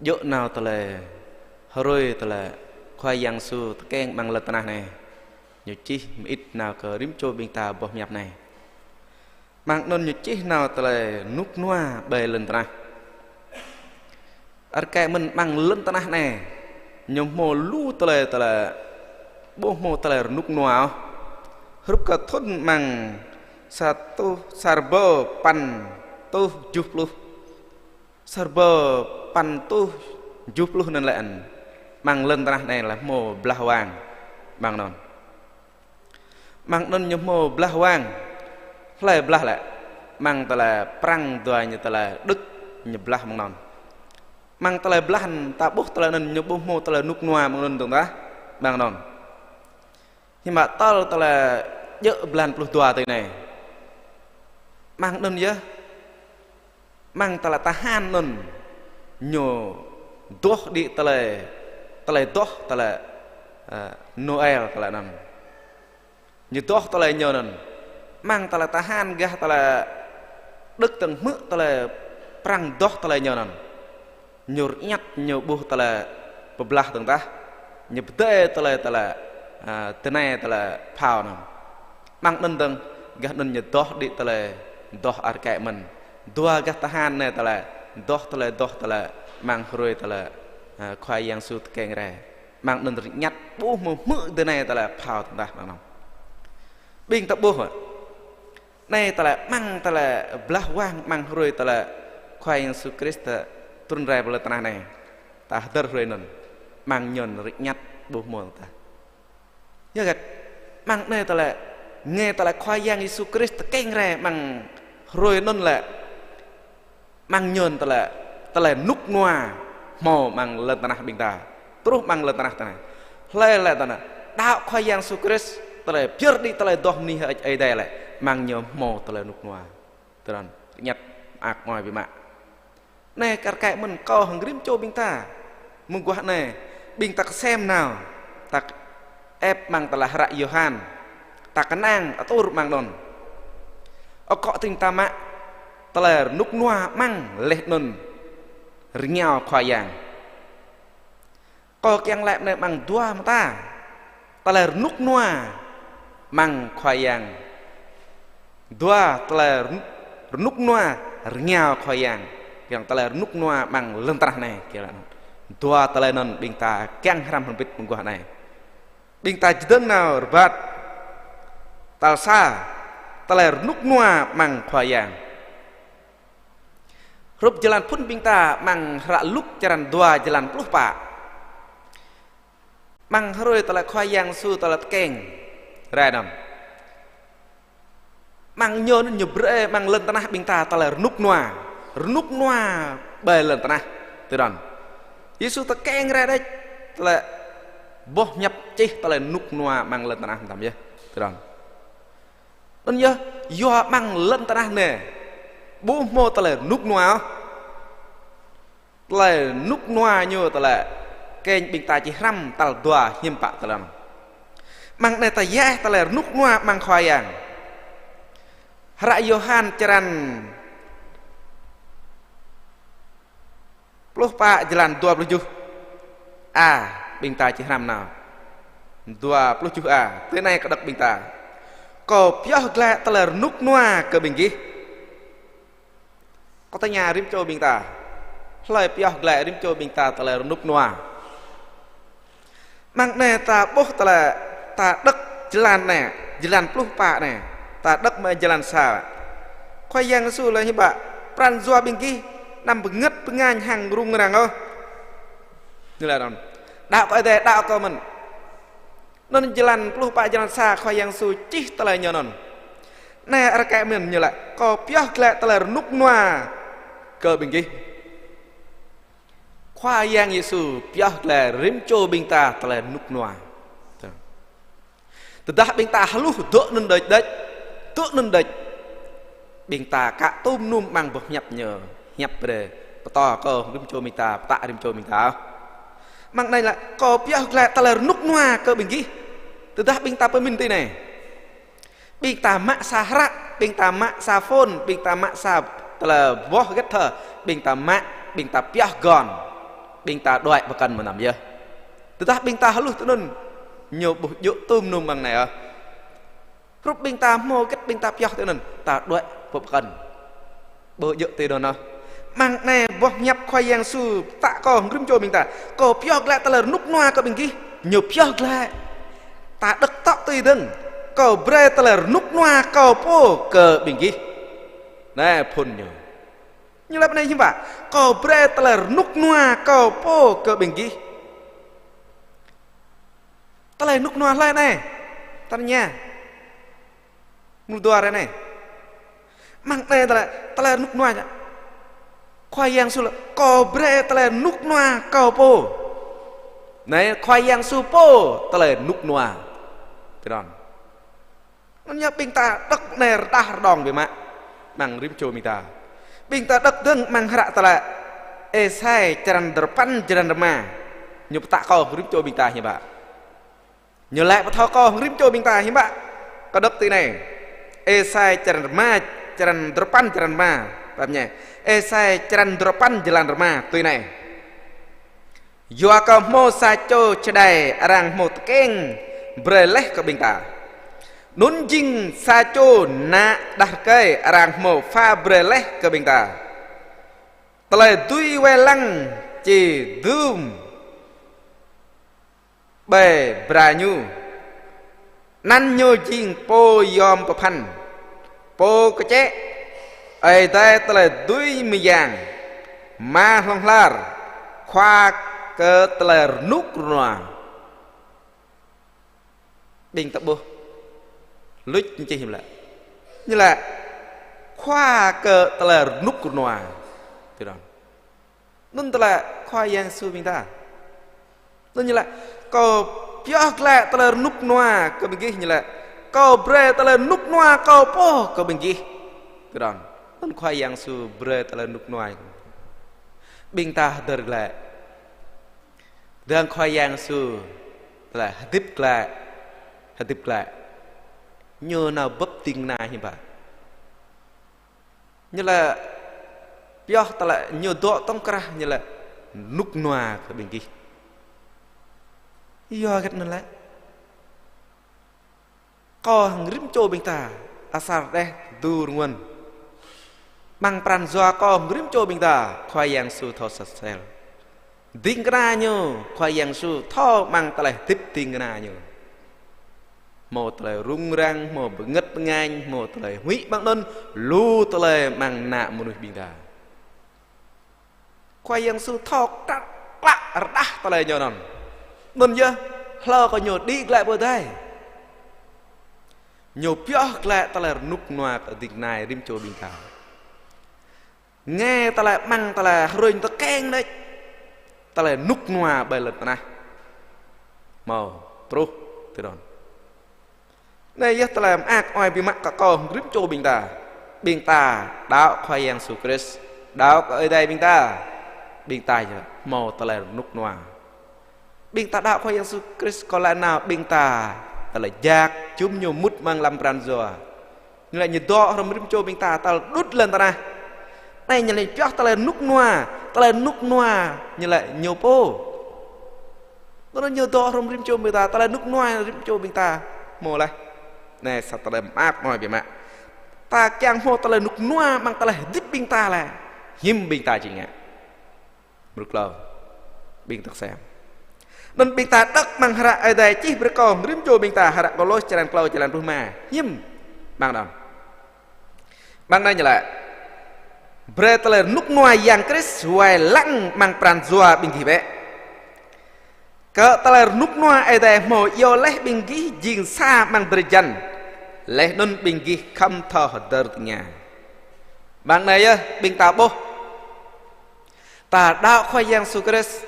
yuk nào tele horoi tele khoai yang su tekeng mang le tanah này nhiều chi ít nào ke rim cho bingta boh nyap này mang non nhiều chi nào tele nuk noa bề lên tanah arkai men mang lên tanah này nhom mo lu tele boh mo tele nuk noa hrup ka thon mang satu sarbo pan tuh jupluh sarbo pan tuh jupluh nên lại mang lên tanah này là mồ blah wang mang non mang non nhom mồ blah wang lại blah lại mang ta là prang tua như ta là đức như blah mang non mang ta là blah ta bốc ta là nên nhom bốc mồ ta là nút noa mang non tưởng ta mang non nhưng mà ta là dỡ blan plus tua từ này mang đơn nhớ mang ta là tahan nun nhổ tuốt đi ta là tuốt ta là Noel ta là nằm như tuốt ta là nhờ nằm mang ta là tahan gah ta là đức từng mực ta là prang tuốt ta là nhờ nằm nhổ nhát nhổ bu ta là blah từng ta nhổ tê ta là tên này ta là phao nằm mang đơn từng gah đơn nhổ tuốt đi ta là doh arkai men dua gah tahan ne tala doh tala mang hroi tala khoai yang su keng re mang đơn nhát bu mu từ này tala phao ta mang bing ta bu này tala mang tala blah wang mang hroi tala khoai yang su Krista turun re bela tanah này ta ter hroi non mang nyon nhát bu mu ta nhớ gật mang này tala nghe ta lại khoai giang Giêsu Christ ta keng ra mang rồi nôn lệ mang nhơn ta lại nút ngoa mò mang lên ta na bình ta terus mang lên ta na lệ ta na đạo khoai giang Giêsu Christ ta lại pier đi ta lại dom ni ai đây lại mang nhớ mò ta lại nút ngoa terus nhặt ạc ngoài bị mạ này cả cái mình co hàng grim cho bình ta mừng quá này bình ta xem nào ta ép mang ta là Hara Yohan ta kenang atau mang non kok ting tama teler nuk noa mang leh non ringau khoyang kok yang lep ne mang dua mata teler nuk noa mang khoyang dua teler nuk noa ringau khoyang yang teler nuk noa mang lentrah này kira dua teler non bingta keng haram hempit menggua này bingta jedeng nào bat talsa teler nuk noa mang khoyang rup jalan pun bingta mang rak luk jalan dua jalan puluh pak mang haroi teler khoyang su teler keng radam mang nyon nyebre mang len tanah bingta teler nuk noa bè len tanah tiron Yesus ta keng ra đấy teler boh nhập chih teler nuk noa mang len tanah tam ya tiron nên nhớ do mang lên ta nè bố mô ta là nút noa như ta là kênh bình ta chỉ ram tal dua hiểm bạc ta làm mang này ta giá ta là nút noa mang khoai yang Hara Yohan jalan puluh pak jalan 27 bình ta chỉ ram nào 27 tới nay có đặc bình ta kau piah glak teler nuk noa ke binggi kau tanya rim cho bingtahlai piah glak rim cho bingta teler nuk noa mang ne ta boh teler ta dek jalan ne jalan puluh pak ne ta dek me jalan sa khoai yang su la hiba pran zua binggi nam benget pengan hang rung rang ơ như là đòn đạo phải thế đạo cơ mình non jalan puluh pak jalan sa khoai yang su chih teler nyonon nah arkai men nyela ko piah glak teler nuk noa ke binggi khoai yang Yesu piah glak rim cho bingta teler nuk noa tedah bingta haluh dok nun dej bingta ka tum num mang boh nyap nyap bre to ko rim cho bingta ta rim cho bingta mang này là có piah glak teler nuk noa ke binggi tedah bingta peminti này bingta mak sahra bingta mak safon bingta mak sa teler boh gether bingta piah gon bingta doai bekan menam ya tedah bingta haluh tunun nyob juk tum num mang này à rup bingta mo get bingta piah tunun ta doai bekan bo juk te don mang này boh nyap khoai yang su tak ko ngrim cho bingta ko piah glak teler nuk noa ko binggi nyob piah glak ta đắc tóc tùy đừng cầu bre teler nuk noa cầu po ke binggi nè phun như là bên này chứ bà cầu bre teler nuk noa cầu po ke binggi teler nuk noa lại này tanya mulu dua này mang này teler nuk noa khoai yang su cầu bre teler nuk noa cầu po này khoai yang su po teler nuk noa Tiron, nó bingta đắc nè đa đòn về mạng, mang rim cho bingta, bingta đắc đương mang hara tala, esai jalan depan jalan remah, nyup tak kau rim cho bingta hiba, nyelak patau kau rim cho bingta hiba, kau đắc tí này, esai jalan remah jalan depan jalan remah, babnya, esai jalan depan jalan remah, tí này, jua kau mo saco cedai arang mo tekeng breleh ke bingta nun jing saco na dah kai arang mo fa breleh ke bingta tele tui welang ci dum be branyu nan nyo jing po yom papan po kece ai tai tele tui miyang ma long lar khoa ke tele nuk noa bing tak boh lít chỉ hiểm lại như là khoa cờ ta là nút của nòa từ đó nên ta là khoa giang su bình ta nên như là có piak lại ta là nút nòa có bên kia như là có bre ta là nút nòa có po có bên kia từ đó nên khoa giang su bre ta là nút nòa bình ta được lại đang khoa giang su là tiếp lại nhờ nào bấp tình này như vậy như là do ta lại nhiều độ tông kra như là nút nòa ở bên kia do cái này còn rím trôi bên ta asal đây du nguồn mang pran doa còn rím trôi bên ta khoai yang su thọ sạch sel tiếng ra nhô khoai yang su thọ mang ta lại tiếp tiếng ra nhô một lời rung răng một ngất ngang một lời hủy bằng đơn lu lời mang nạ một người bình ta khoai yang su thọ đắt lạ đắt ta lời nhô nòn nôn chưa lo có nhô đi lại bữa đây nhô piok lại ta lời nút ngoạc ở tỉnh này rim trôi bình ta nghe ta lại mang ta lại rồi ta keng đấy ta lại nút ngoà bài lật này màu pro từ đó này giờ ta làm ác oai bị mắc cả con rít trôi bình ta đạo khoai yang su Christ đạo ở đây bình ta giờ màu ta lại nút ngoà bình ta đạo khoai yang su Christ còn lại nào bình ta lại giặc chúng nhiều mút mang làm pran rồi như là nhiệt độ rồi rít trôi bình ta đút lên ta này này như là chót ta là nút noa như là nhiều po nó nhiều to không rim cho người ta là nút noa rim cho mình ta mồ này này sao ta làm ác nói về mẹ ta càng hô ta là nút noa mang ta là đít bình ta là hiếm bình ta chỉ nghe được lâu bình ta xem nên bình ta đất mang hara ở đây chỉ biết còn rim cho bình ta hara có lối jalan keluar jalan rumah hiếm mang đâu mang đây như là Berteler nuk nuai yang Chris wai lang mang pran zua binggi be. Ke teler nuk nuai ede mo yo leh binggi jing sa mang berjan. Leh nun binggi kham tho dernya. Bang này á bing ta bo. Ta đạo khoai yang su Chris.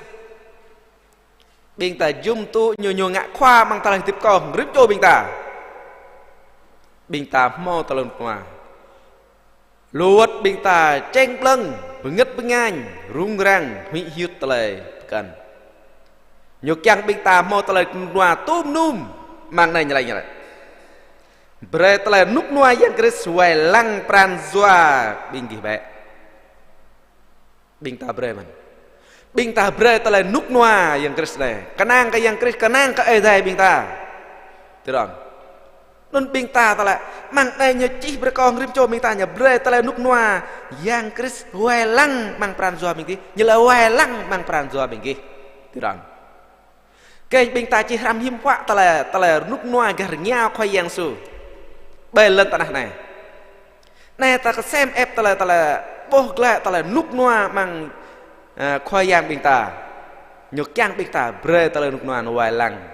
Bing ta jum tu nyo nyo ngạ khoa mang ta leh tip ko rip cho bing ta. Bing ta mo teler nuai luat bing ta ceng pleng bengit bengan rung rang hủy hiut tele kan nhục chang bing ta mo tele noa tum num mang này như lại bre tele núp noa yang Chris wai lang pran zua bing gi be bing ta bre man bing ta bre tele núp noa yang Chris này kanang ka yang Chris kanang ka dai bing ta tidak nên bing ta lại mang đây nhớ chỉ bữa con rim cho bing ta nhớ bre ta lại nút noa yang Chris hoài lăng mang pran doa bing ti như là hoài lăng mang pran doa bing ki thì đó cái bing ta chỉ ham hiếm quá ta lại nút noa gar nhau khoai yang su bê lên ta này ta xem ép ta lại bốc lại ta lại nút noa mang khoai yang bing ta nhớ chang bing ta bre ta lại nút noa hoài lăng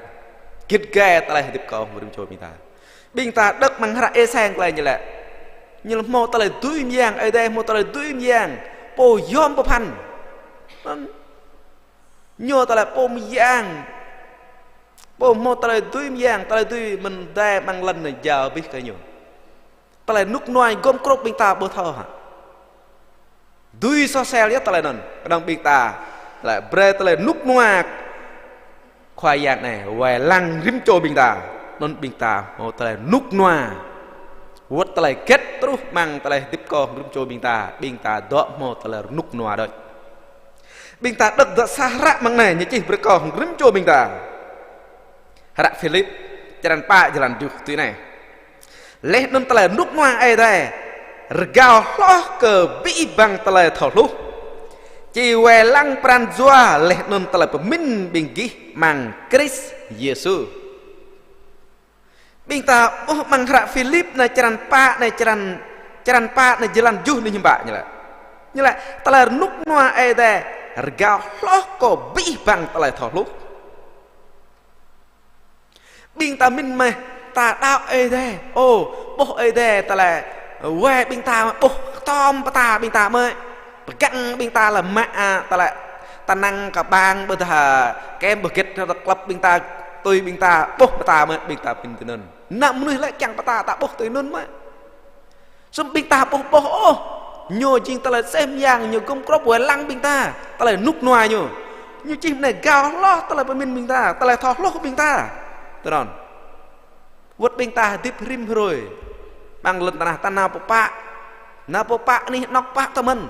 kít ghê ta lại tiếp con rim cho bing ta bình ta đất mang hara e sang lại như là mô ta lại túi giang ở đây mô ta lại túi giang po yom po pan nhô ta lại po giang po mô ta lại túi giang ta lại túi mình đây mang lần này giờ biết cái nhiều ta lại nút noai gom crop bình ta bơ thơ hả túi so sel nhất ta lại nần đồng bình ta lại bre ta lại nút noa khoai giang này hoài lăng rim cho bình ta non bing ta mau ta nút noa vớt ta kết terus mang ta tiếp con rim cho bing ta đó mau ta nút noa đấy bing ta đất đã xa rạ mang này như chỉ với con rim cho bing ta rạ Philip jalan pa jalan duh tu này leh non ta nút noa ai đây regao lo ke bi bang ta thọ lu chỉ về lăng pran zua leh non ta pemin binggi mang Chris Yesus bing ta mang hara Philip na jalan pa na jalan juh ni nyembak như là ta là nút noa ai đây regao lo ko bi bang ta thọ lu bing ta min me ta đau ê thế ô bố ê thế ta là quê bình ta bố tom ta bình ta mới căng bình ta là mẹ ta lại ta năng cả bang bơ thà kem bơ kết theo club bình ta tôi bình ta bố ta mới bình ta bình từ nằm nuôi lại chẳng ta ta bố tới nôn mới xong bình ta bố nhô chinh ta là xem yang nhô công crop với lăng bình ta là nút ngoài nhô như chim này gào lo ta là bình ta là thò lo bình ta từ đó vượt bình ta tiếp rim rồi bằng lần ta nào bộ pa ni nóc pa ta mình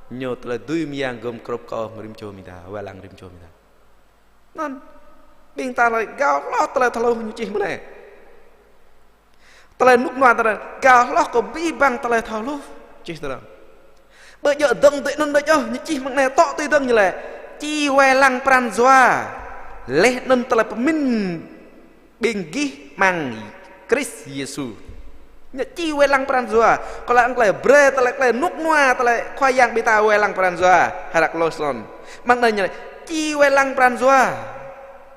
nhô ta là đuôi miang gom crop co rim cho mình ta và lăng rim cho mình ta nên bình ta là gào lo ta là thò lo như chim này ta là nút ngoài ta là gào lo có bi bằng ta là thò lo chỉ đó bây giờ dâng tự nên bây giờ như chi bằng này to tươi dâng như là chi que lăng pran doa lẽ nên ta là mình bình ghi mang Christ Jesus như chi que lăng pran doa còn là anh lại bre ta lại nút noa ta lại khoai yang bị ta que lăng pran doa hay là loson bằng này như này chi que lăng pran doa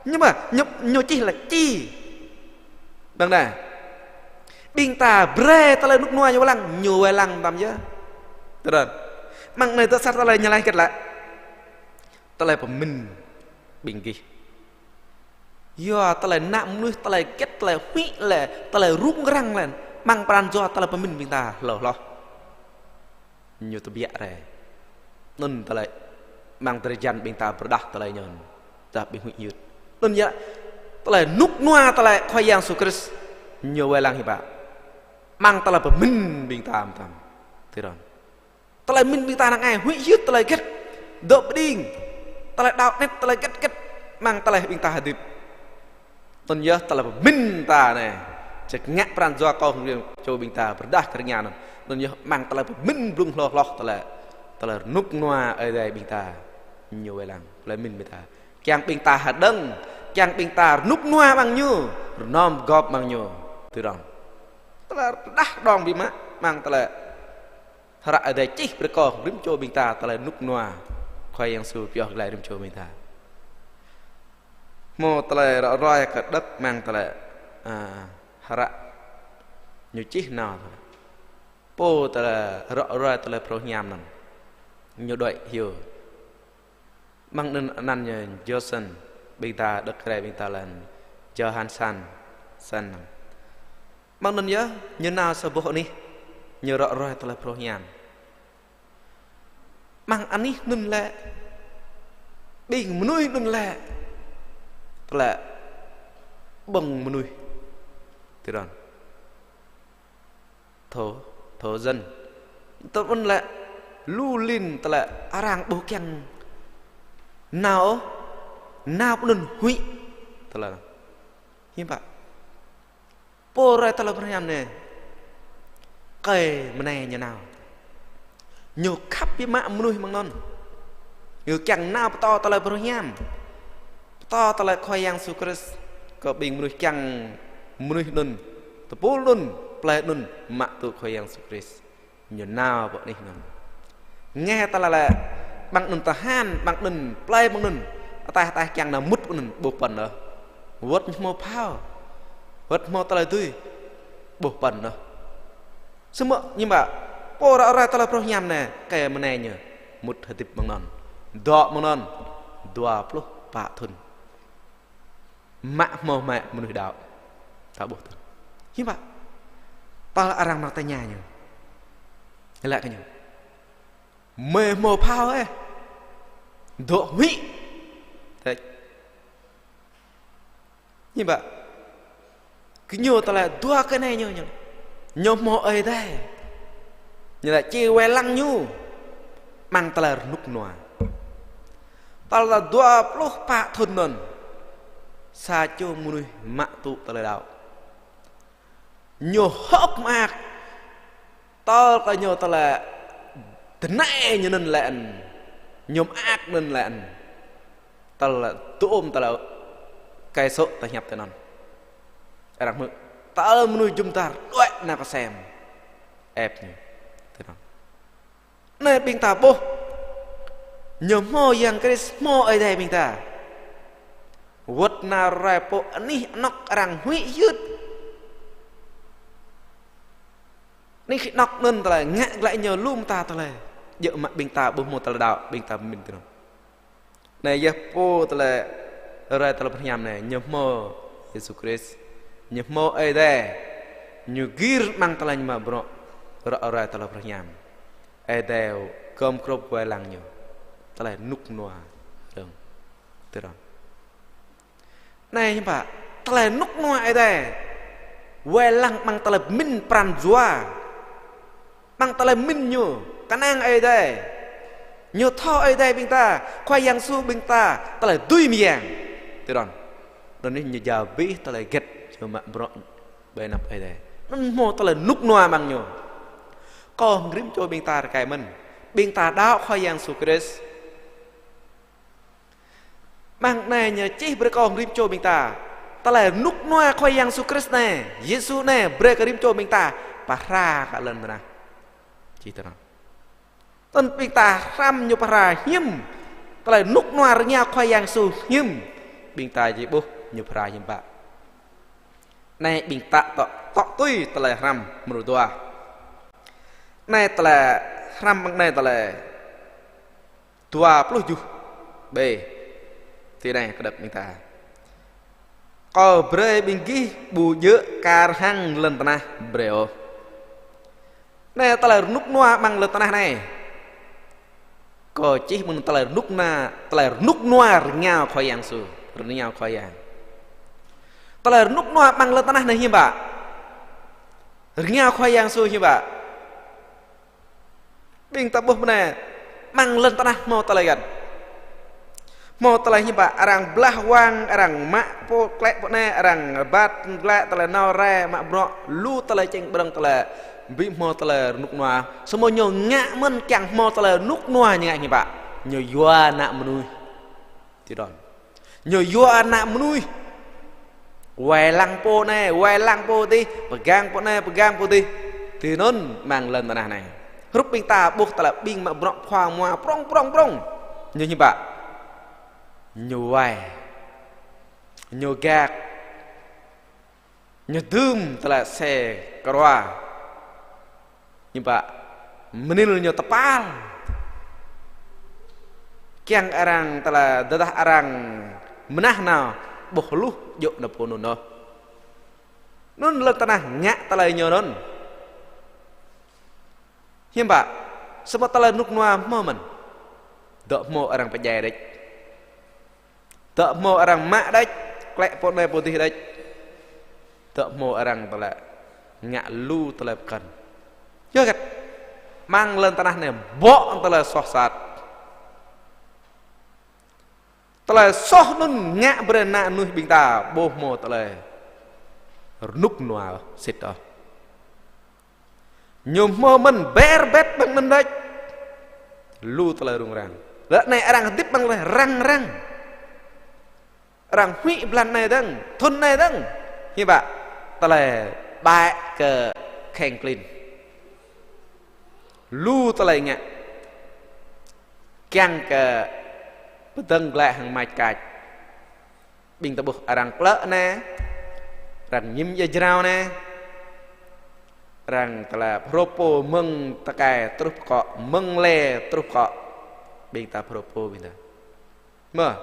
nhưng mà nhục chi là chi bằng này bình ta bre ta lại nút noa như lăng nhiều que lăng tầm chứ được mang này ta sát ta lại nhà lại kết lại ta lại mình bình ghi do ta lại nạm nuôi ta lại kết ta lại hủy lại ta lại rung răng lên mang pran do ta lại mình bình ta lo nhiều ta bịa này nên ta lại mang thời gian bình ta berdah ta lại nhon ta bị hủy nhut nên vậy ta lại nút noa ta lại khoai yang sukris nhiều về lang hiba mang ta lại mình bình ta tam thế rồi ta lại mình ta năng ai hủy nhut ta lại kết đập đinh ta lại đào nét ta lại kết mang ta lại bình ta hadip tuần nhớ ta lại mình ta này chỉ ngã pran do con cho bình ta berdah kerja non tuần nhớ mang ta lại mình rung lo ta lại nút noa ở đây bình ta nhiều về làng lại mình ta chàng bình ta hạt đăng chàng bình ta nút noa bằng nhiêu nom gọp bằng nhiêu từ đó ta là đắc đòn bị má mang ta lại thà ở đây chỉ để con rim cho bình ta lại nút noa khoai yang su piok lại rim cho bình ta mô ta lại roi cả đất mang ta lại hara nhiều chi nào thôi po ta là roi ta lại pro nham nè nhiều đội hiểu mang nên năn nhờ Johnson bình ta đất kề bình ta là Johansson san mang nên nhớ như nào sao bộ ní nhiều roi ta lại pro nham mang anh ní nên lẹ bình nuôi nên lẹ là bằng nuôi thế đó thổ dân tôi vẫn lại lu linh ta lại arang bố keng nào cũng nên hủy ta là như vậy po ra ta là phần nhầm này cây mà này như nào nhiều khắp với mạng nuôi bằng non nhiều chẳng nào to ta là phần nhầm to ta lại khoai yang sukres có bình nuôi chẳng nuôi nun tập bố nun plei nun mạ tu khoai yang sukres nhiều nào bọn này nghe ta là bằng nun ta han bằng nun plei bằng nun ta chẳng nào mút nun bộ phận nữa vớt mô phao vớt mô ta lại tươi bộ phận nữa sớm mơ nhưng mà po ra ta là pro nham nè cái mà này nhỉ mút hơi tịp bằng non đọ bằng non đọ plu bạ thun mak mau mak menuju đạo tak boleh tu. Himba. Pala orang matanya nya. Elak kanya. Me mau phao ấy. Độ hủy. Thế. Himba. Cứ nhiều ta là dua cái này nhiều. Nhiều mau ấy đây. Như là chi que lăng nhu. Mang ta là nút noa. Ta là 24 thun non. Sa cho mùi mạ tụ ta lời đạo nhiều hốc mạc ta có nhiều ta là thế này như nên lẹn nhiều ác nên lẹn ta là tụ ôm ta là cây sộ ta nhập ta non đặc mực ta là mùi chúng ta đuệ nào có xem ép như thế non này bình ta bố nhiều mô yang cái mô ở đây bình ta vượt na rai po ani nok rang hui yut นี่คิดนอกนั่นแต่ละงะlại nhờ lùm taแต่ละเยอะมากบิงตาบุโมแต่ละดาวบิงตาบินตัวในเยอะโปแต่ละอะไรแต่ละพยายามเนี่ยnhờ mơ Yesus Kristus nhờ mơ ai đây nhờ gir mangแต่ละมาบรออะไรแต่ละพยายามไอ้เดียวกรมครบไว้หลังอยู่แต่ละนุกนัวเรื่องตัวเราในใช่ปะแต่ละนุกนัวไอ้เดียวไว้หลังมังแต่ละมินปรันจัวมังแต่ละมินอยู่กันนั่งไอ้เดียวอยู่ท่อไอ้เดียวบิงตาควายยังสู้บิงตาแต่ละดุยเมียงตัวเราตอนนี้อยู่ยาวบีแต่ละเก็ตcumaบรอใบนับไอ้เดียวมันโมแต่ละนุกนัวมังอยู่ก็ริมโจบิงตาไก่มันบิงตาดาวคอยยังสุคริสบางในเนี่ยจีบริกรริมโจบิงตาแต่ละนุกนัวคอยยังสุคริสเนี่ยเยซูเนี่ยเบรกริมโจบิงตาปะรากันเลยนะจีตระต้นบิงตาซ้ำอยู่ปะราหิมแต่ละนุกนัวเรียกคอยยังสุหิมบิงตาจีบุอยู่ปะราหิมปะในบิงตาต่อตุ้ยแต่ละซ้ำมรุตัวในแต่ละคำบางในแต่ละตัวปลุกอยู่เบที่ไหนกระดับมิตาก็เบรบิงกี้บูเยอะการหั่งเล่นตนะเบรโอในแต่ละนุกนัวบางเล่นตนะในก็จีมันแต่ละนุกนาแต่ละนุกนัวเงาคอยยังสูเงาคอยยังแต่ละนุกนัวบางเล่นตนะในหิบะเงาคอยยังสูหิบะบิงตาบุบเนี่ยมังเล่นตนะmauตะเลยกันmauตะเลยนี่บะorang belah wang orang mak po klek po ne orang bat klek tะเลยนอแร่mak bro luตะเลยเจงเบิงตะเลยบิmauตะเลยนุกนัวสมโยงะมันแกงmauตะเลยนุกนัวยังไงนี่บะโยยัวnak menui tidakโยยัวnak menui welang po ne welang po ti pegang po ne pegang po ti thì nôn mang lên tะnày rút biên ta buộc ta là biên mà bọc khoa ngoa prong như bạn nhiều vài nhiều gạc nhiều thơm ta là xe cà như bạn menil nhiều tapal kiang arang ta là dadah arang menah nào bộc lu dội nạp nôn nó nôn lên ta nhạ ta là nhiều nôn hiếm bạ semua telah nuk nuah momen tak mau orang pejaya dek tak mau orang mak dek klek potnya putih dek tak mau orang telah ngak lu telah kan ya kan mang lên tanahnya bok telah sohsat telah soh nun ngak berenak nuh bingta boh mau telah nuk nuah sit dah nhôm mơ mình ber bet bằng mình đấy lu tala rung rang lợn này orang tiếp bằng là rang rang huy blan này đằng thôn này đằng như vậy tala bại cờ khen clean lu tala nhẹ keng cờ bất tâng lại hàng mạch cạch bình ta buộc orang lợn nè orang nhím dây rau nè orang telah propo meng takai terus kok meng le terus kok bingta propo bingta mah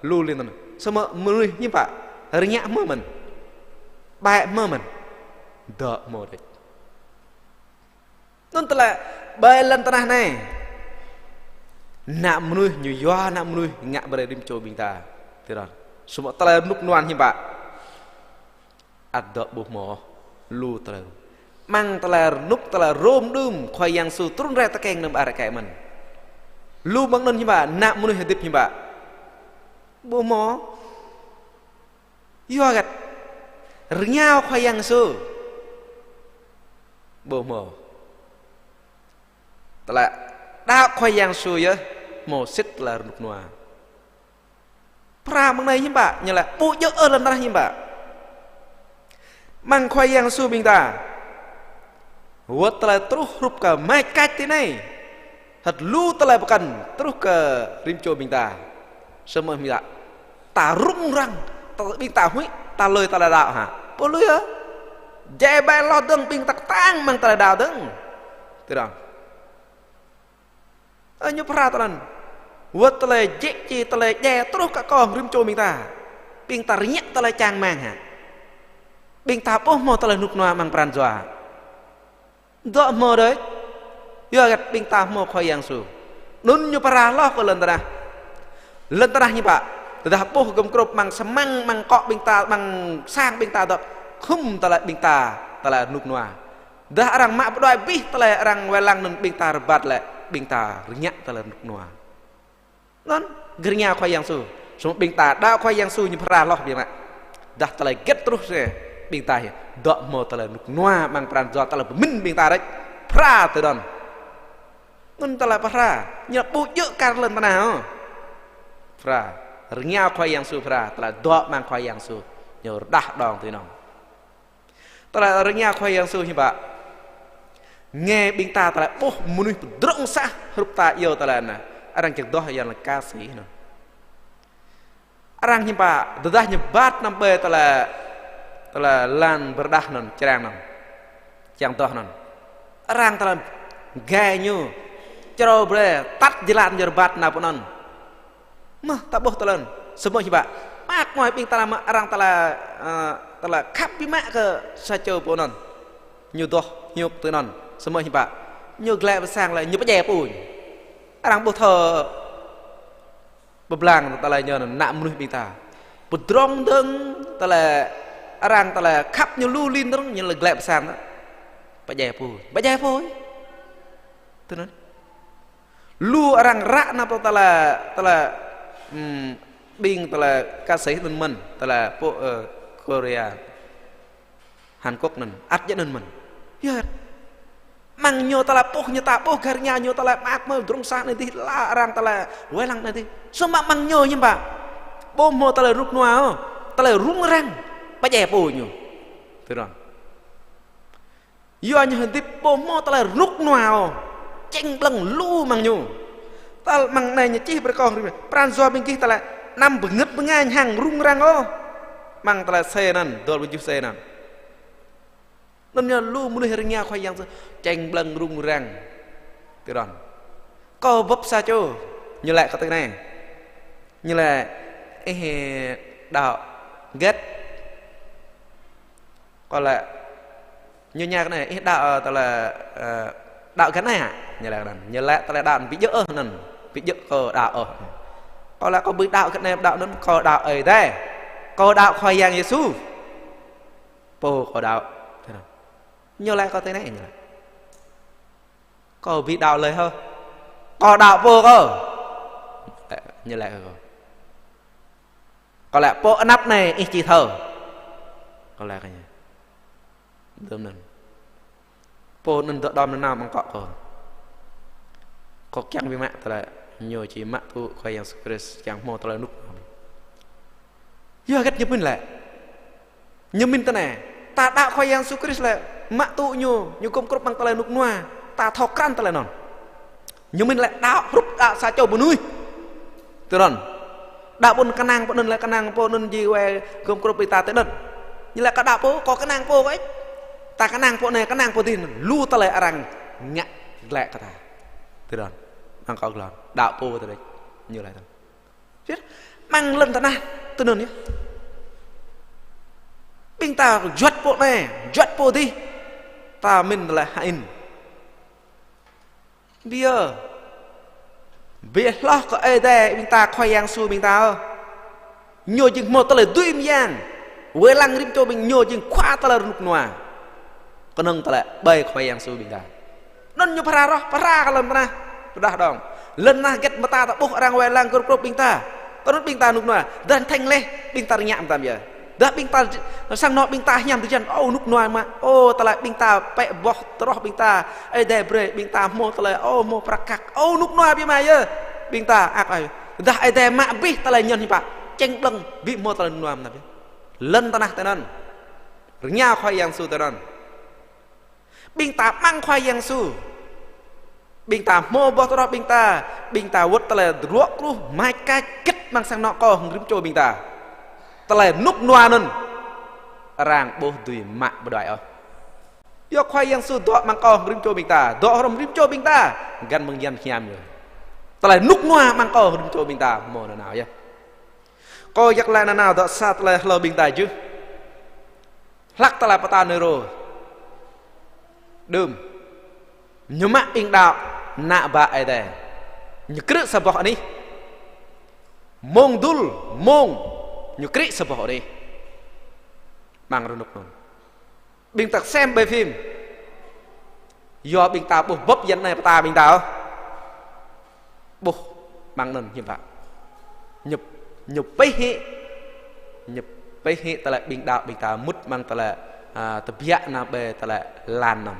lu lin teman semua mulih ni pak harinya momen baik momen dak modek non telah baik lan tanah nai nak mulih nyuya nak mulih ngak beradim coba bingta tidak semua telah nuk nuan ni pak ada buh mo lu telah mang telah nuk telah rom dum koi yang su turun raya tekeng nam arah kayak man lu bang non himba nak munu hadip himba bomo yo agat renyau koi yang su bomo telah dak koi yang su ya mo sit telah nuk nuah pra bang nai himba nyala bu yo lan rah himba mang koi yang su bingta Wat telah terus rup ke mai kati nai, hat lu telah bukan terus ke rimco bingta, semua minta tarung rang, bingta hui, taloi telah dak ha, polu ya, dễ bay lo đừng bình tắc tăng mang tờ đào đừng thế đó như pra tần vượt tờ lệ dễ chi tờ lệ dè tốt cả con rim trôi mình ta bình ta nhẹ tờ lệ chàng mang hả bình ta bố mò tờ lệ nục noa mang pran doa đó mò đấy giờ gặp bình ta mò khoai yang su nun như pra lo có lần ta như vậy dah bố gom crop mang semang mang kok bình ta mang sang bình ta đó khum tờ lệ bình ta tờ lệ nục noa dah orang mak berdoa bih tờ lệ orang welang nun bình ta rebat lệ bình ta nhẹ tờ lệ nục noa non gernya khoai yang su semua bình ta đã khoai yang su như pra lo biar mak dah tờ lệ get terus deh bình ta ya dok mau tờ lệ nục noa mang pran doa tờ lệ min bình ta đấy pra từ đòn non tờ lệ pra nhặt bu dữ cả lần ta nào pra gernya khoai yang su pra tờ lệ doa mang khoai yang su nhớ dah đòn từ nòng tờ lệ gernya khoai yang su như vậy nghe bình ta tờ lệ bố muốn drong sa hrup ta yêu tờ lệ này orang cek doh yang kasih no orang nyimpa dedah nyebat nampe telah lan berdah non cerang non yang doh non orang telah gayu cero bre tat jelan jerbat napa non mah tak boh telan semua nyimpa mak moy ping tala orang telah khap mak ke saco po non nyu doh nyuk tu non semua nyimpa nyu glek besang la nyu je pu orang butuh bebelang tala nyo nak menuh bita bedrong deng tala orang tala khap nyu lu lin dong nyu glek besang bajai pu tu non lu orang rak napa tala bing tala kasih nun men tala po Korea Hàn Quốc nun at je nun men ya mang nyo tala poh nyata poh garnya nyo tala mak mau drong sa nanti larang tala welang nanti semua mang nyo nyimba po mo tala ruk noa tala rung rang baje po nyo terang yo nyo nanti po mo tala ruk noa ceng bleng lu mang nyo tal mang này nya chi berkong pran zo bingkih tala nam benget bengan hang rung rang mang tala senan dol buju senan nên lu muốn hiểu nghe khoai yang tranh bleng rung rang từ đó có vấp sao chứ như lại có từ này như là đạo ghét còn lại như nhà cái này đạo ta là đạo cái này à như lại ta là đạo bị dỡ nè bị dỡ có đạo còn lại có bị đạo cái này đạo nó có đạo ở đây có đạo khoai yang Giêsu po có đạo như lại có thế này nhỉ có bị đạo lời hơn có đạo vô cơ như lại có lẽ bộ nắp này ít chỉ thở có lẽ cái gì đơm nên bộ nên tự đom nên nào bằng cọ có chẳng vì mẹ ta lại nhiều chỉ mẹ tu khoai yang Christ chẳng mò ta lại nút giờ cách như mình lại như mình ta này ta đạo khoai yang Christ lại mak tu nyu kom krop mang tala nuk noa ta thokran tala non nyu min lại đạo rup đạo sa châu bunui tu non đạo pun kanang pun lại kanang pun ji we kom krop ta te non như lại ka đạo po có kanang po ấy ta kanang po này kanang po tin lu tala arang ngak lẹ kata tu non mang kau lon đạo po tu đấy như lại thôi mang lên ta na tu non nhé binh ta juat po này juat po đi ta mình là hain bia lo có ai đây mình ta khoai yang su mình ta nhồi chừng một ta là duy mian với lăng rim cho mình nhồi chừng khoa ta là nục noa còn nâng ta là bay khoai yang su mình ta non nhu para kalau mana sudah dong lần na get mata tak buh orang với lăng grup mình ta còn mình ta nục noa dan thanh leh mình ta nhạm tam giờ dah bing ta sang no bing ta nyam tu jan nuk noa ma tala bing ta pe boh terus bing ta de bre bing ta mo tala mo prakak nuk noa bi ma ye bing ta ak ai dah de ma bi tala nyon hi pa ceng bleng bi mo tala noa ma bi len tanah tenan nya khoai yang su tenan bing ta mang khoai yang su bing ta mo boh terus bing ta wot tala ruok lu mai ka kit mang sang no ko ngrim cho bing ta tala núc noa nun rang bố tùy mạ bờ đại yo khoai yang su do mang ko rim cho bình ta do rom rim cho bình ta gan mừng yan khiam rồi ta lại núc noa mang ko rim cho bình ta mò nào vậy coi giặc lại nào đó sa ta lại lo bình ta chứ lắc ta lại patah nero đơm nhưng mà in đạo nạ bạ ai đây như kỹ sập bỏ đi mông dul mông như kỹ sập bỏ đi mang ra nục nôn bình tặc xem bài phim do bình ta buộc bóp dân này ta bình ta buộc mang nôn như vậy nhập bấy hệ ta lại bình đạo bình ta mút mang ta lại tập dạ nào bề ta lại lan nằm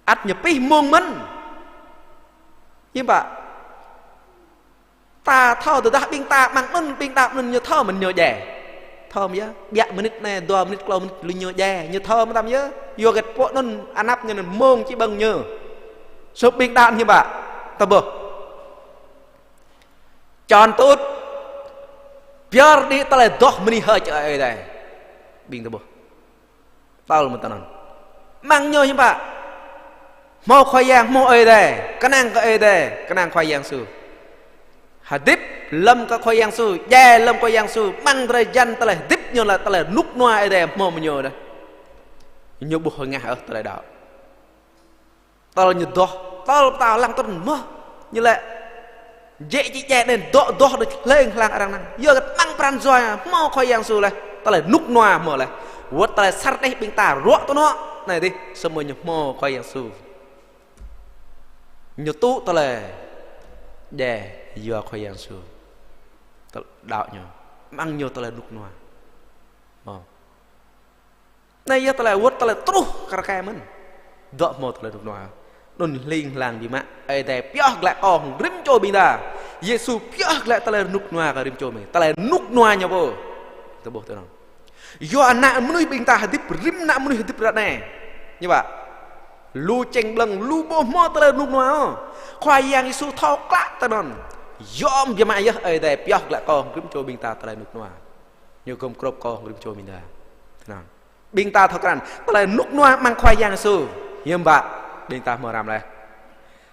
ắt nhập bấy mông mân như vậy ta thao từ ta bình ta mang nôn bình đạo mình như thao mình nhớ dẻ thơm nhớ dạ mình này đùa mình lâu mình lưu nhớ dè như thơm tạm nhớ vô cái bộ nôn ăn áp như là mông chỉ bằng nhớ số bình đạn như vậy ta bơ tròn tốt biar đi ta lại đốt mình hơi chạy đây bình ta bơ tao là một tao mang nhớ như vậy mau khoai giang mau ấy đây cái nàng cái ấy đây cái nàng khoai giang sư hadip lâm các khoai giang sư yeah lâm khoai giang sư mang ra dân ta lại dip như là ta lại nút noa ấy đây mau mà nhớ đây nhớ buộc hồi ngã ở ta lại đạo ta là như đó tao làm tao mơ như là dễ chỉ dễ đến đó được lên lang rằng năng giờ cái tăng pran rồi mau khoai giang sư này ta lại nút noa mở lại vớt ta lại sát đấy bình ta ruộng to nó này đi xong rồi nhập mau khoai giang sư nhiều tú ta lại để giờ khoai giang sư đạo nhở mang nhiều ta lại đục noa này giờ ta lại vớt ta lại trú cả cái mình đọ một ta lại đục noa nôn linh làng gì mà ai để piak lại còn rim cho bình ta Giêsu piak lại ta lại nục noa cả rim cho mình ta lại nục noa nhau vô ta bảo thế nào do anak menuhi bình ta hadip rim nak menuhi hadip rat này như vậy lu cheng bleng lu boh mo ta lại nục noa khoai yang Giêsu thao klak ta non yom gì mà ai để piak lại còn rim cho bình ta lại nục noa như công crop còn rim cho bình ta thế nào bình ta thao kan ta lại nục noa mang khoai yang Giêsu như vậy bình ta mở làm này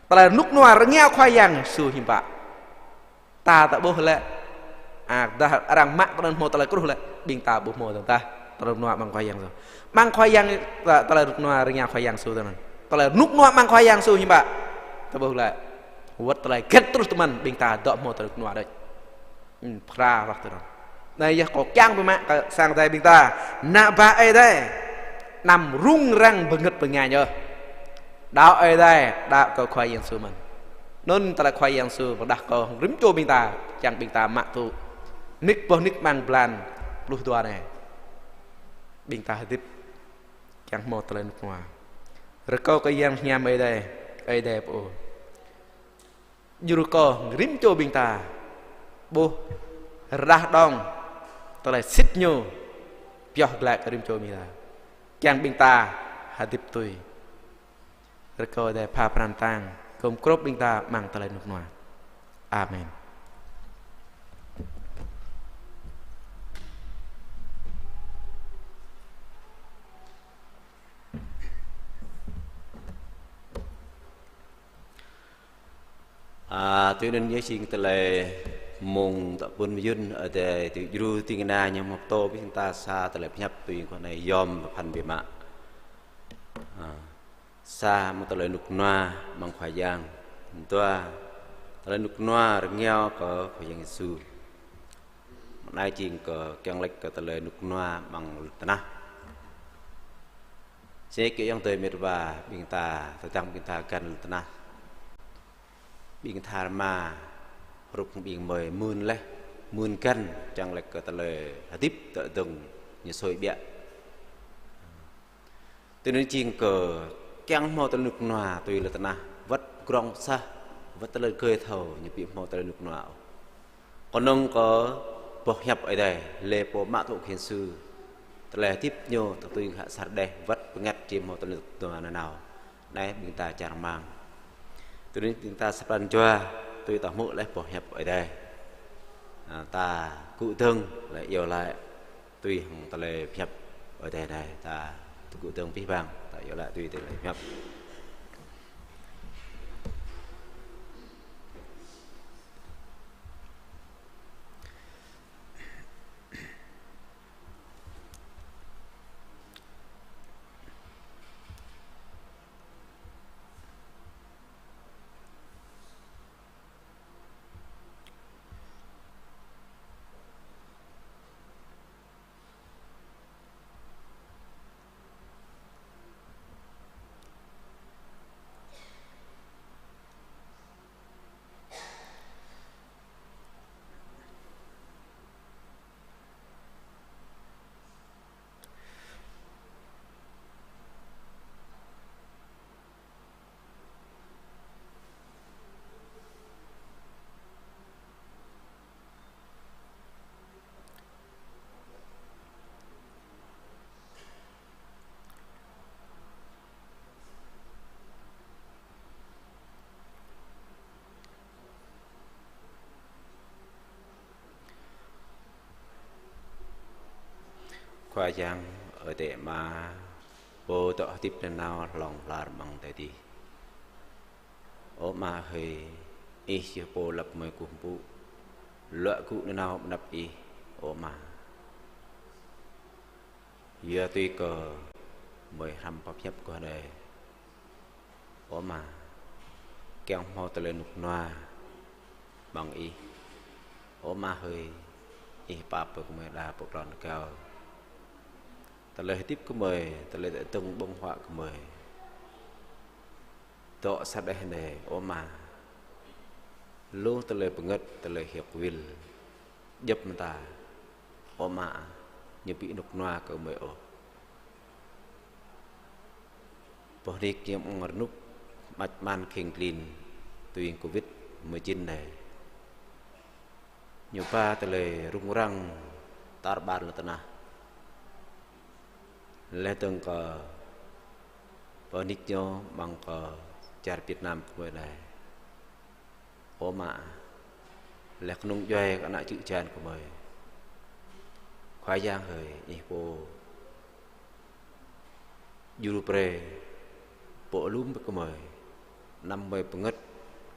ta là nút noa nghe khoai yang su hiểm bạ ta tak boleh lek dah orang mak pernah mau ta kruh lek bình ta boleh mau ta ta noa mang khoai yang su mang khoai yang ta là nút noa nghe khoai yang su ta là nút noa mang khoai yang su hiểm bạ ta boleh lek buat ta get terus teman bình ta dok mau ta noa đấy pra waktu đó này ya kok yang mak sang tay bình ta nak ba ai đây nằm rung răng bengit bengai nhớ đạo ở đây đạo có khoai yang sư mình nên ta là khoai yang sư và đặt có rím cho bình ta chẳng bình ta mạ tu nick bo nick mang plan lu tua này bình ta tiếp chẳng một lên ngoài rồi có cái yang nham ở đây bộ dù có rím cho bình ta bo ra đong ta lại xích nhô piok lại cái rím cho bình ta chẳng bình ta hadip tui rồi để pha pran tang cùng crop bình ta mang ta lên nục noa amen tôi nên nhớ xin ta là mùng tập quân dân ở đây từ du tiên na nhưng mà to với chúng ta xa ta lại nhập tùy con này yom và phần bề mạ sa một tờ lời nục noa bằng khoai giang toa tờ lời nục noa nghèo có khoai giang Giêsu nay chuyện có keng lệch có tờ lời nục noa bằng tana sẽ kiểu yang tới miệt và bình ta tăng bình ta cần tana bình thà mà rục bình mời mươn cân chẳng lệch có tờ lời tiếp tự từng như sôi bẹ từ nên chuyện có keng mau tờ nục noa tùy là tana vắt grong sa vắt tờ lời cười thầu như bị mau tờ nục noa còn nông có bọc nhập ở đây lệ bộ mạ thụ khiến sư tờ lời tiếp nhô tờ tùy hạ sát đây vắt ngắt chìm mau tờ nục noa nào đây bình ta chẳng mang từ nên chúng ta sắp ăn cho tùy tỏ mũ lại bọc nhập ở đây ta cụ thân lại yêu lại tùy tờ lời nhập ở đây ta cụ tương pi bang tại yếu lại tùy từ lại nhập qua giang ở để mà vô tọa tiếp lên nào lòng là bằng tại đi ở mà hơi ý chưa vô lập mời cùng phụ lỡ cụ nào đập ý ở mà giờ tuy cờ mời hầm pháp chấp qua đây ở mà kéo mau tới lên nục noa bằng ý ở mà hơi ý bạp của mày là bộ tròn cao ta lời tiếp của mời ta lời tung bông họa của mời tọ sát đây này ô mà luôn ta lời bằng ngất ta lời hiệp will giúp ta ô mà như bị nục noa của mời ô bỏ đi kiếm ngọt nút mạch man kình clean tùy covid 19 này nhiều pha ta lời rung răng tar ban là ta na lẽ từng có có nít nhau bằng có chả Việt Nam của người này ô mà lẽ nông doanh cái nãy chữ tràn của người khoái giang hơi Ipo Europe bộ lúm của người 50 bằng ngất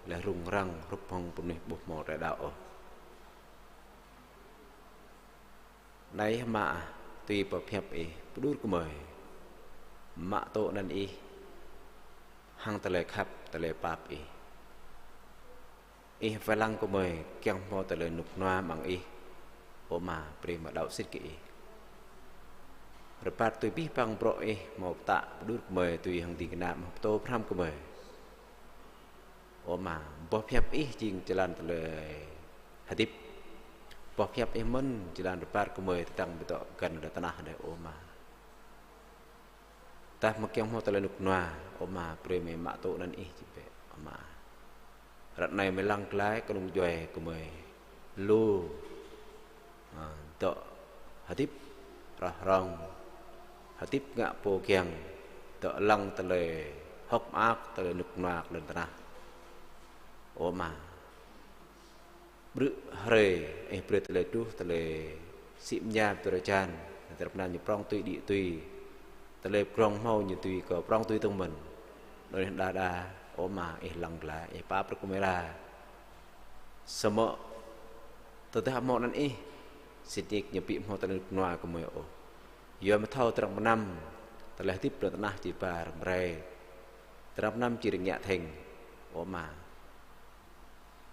là rung răng rút phong của mình bột màu đại đạo này mà tuy bảo phép ý đút của mời mạ tổ nên ý hăng tờ lệ khắp tờ lệ bạp ý ý phải lăng của mời kèng mô tờ lệ nục noa bằng ý ô mà bề mà đạo xích kỹ rồi bạc tuy biết bằng bro ý một tạ đút của mời tùy hằng tình nạm học tô phram của mời ô mà bảo phép ý chinh cho làm tờ lệ hà tiếp bỏ phép em mân chỉ là được bắt của mời tăng bị tọ gần là tanah để ôm mà ta mặc keng mau tele nục noa ôm mà premi mạ tổ nên ý chỉ về ôm mà rặt này mới lăng lái cái đồng dòe của mời lu tọ hà tiếp ra rong hà tiếp ngạ po keng tọ lăng tele hốc ác tele nục noa lên tanah ôm mà bự hề em bự tele tu tele sim nhà tele chan tele nam như prong tùy địa tùy tele prong mau như tùy có prong tùy tung mình rồi đa đa ố mà em lăng lại em pa pro camera sớm tôi thấy họนั่นý xin tiệc như bị họ tele noa của mày ô giờ mà thâu tele năm tele tiếp tele na chỉ pa rè tele năm chỉ được nhẹ thành ố mà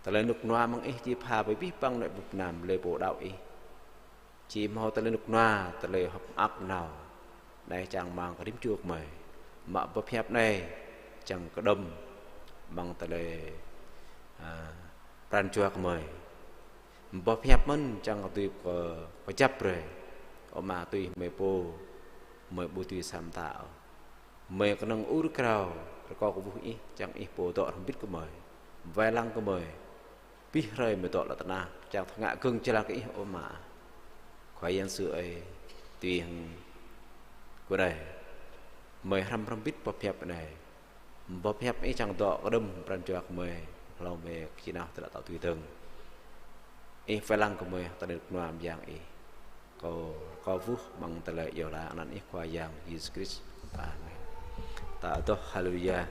ta lên nục noa mang ý chỉ pha với biết băng lại bục nằm lê bộ đạo ý chỉ mau ta lên nục noa ta lên học áp nào đây chẳng mang cái đếm chuột mày mà bắp hẹp này chẳng có đâm bằng ta lên ran chuột mày bắp hẹp mình chẳng có tùy có chấp rồi ở mà tùy mày bù tùy sam tạo mày có năng út cao rồi có vui ý chẳng ý bộ tọt không biết của mày vài lăng của mày biết rồi mới tọt là tana chẳng ngã cưng cho là cái ôm mà khoái dân sự ấy tiền của đây mời ham biết bóp hẹp này bóp hẹp ấy chẳng tọt có đâm ran chuột mày lâu về khi nào ta đã tạo tùy từng ấy vài lăng của mày ta được làm dạng ấy có vuốt bằng ta lại yêu là anh ấy khoái giang Jesus Christ Amin. Ta toh haleluya.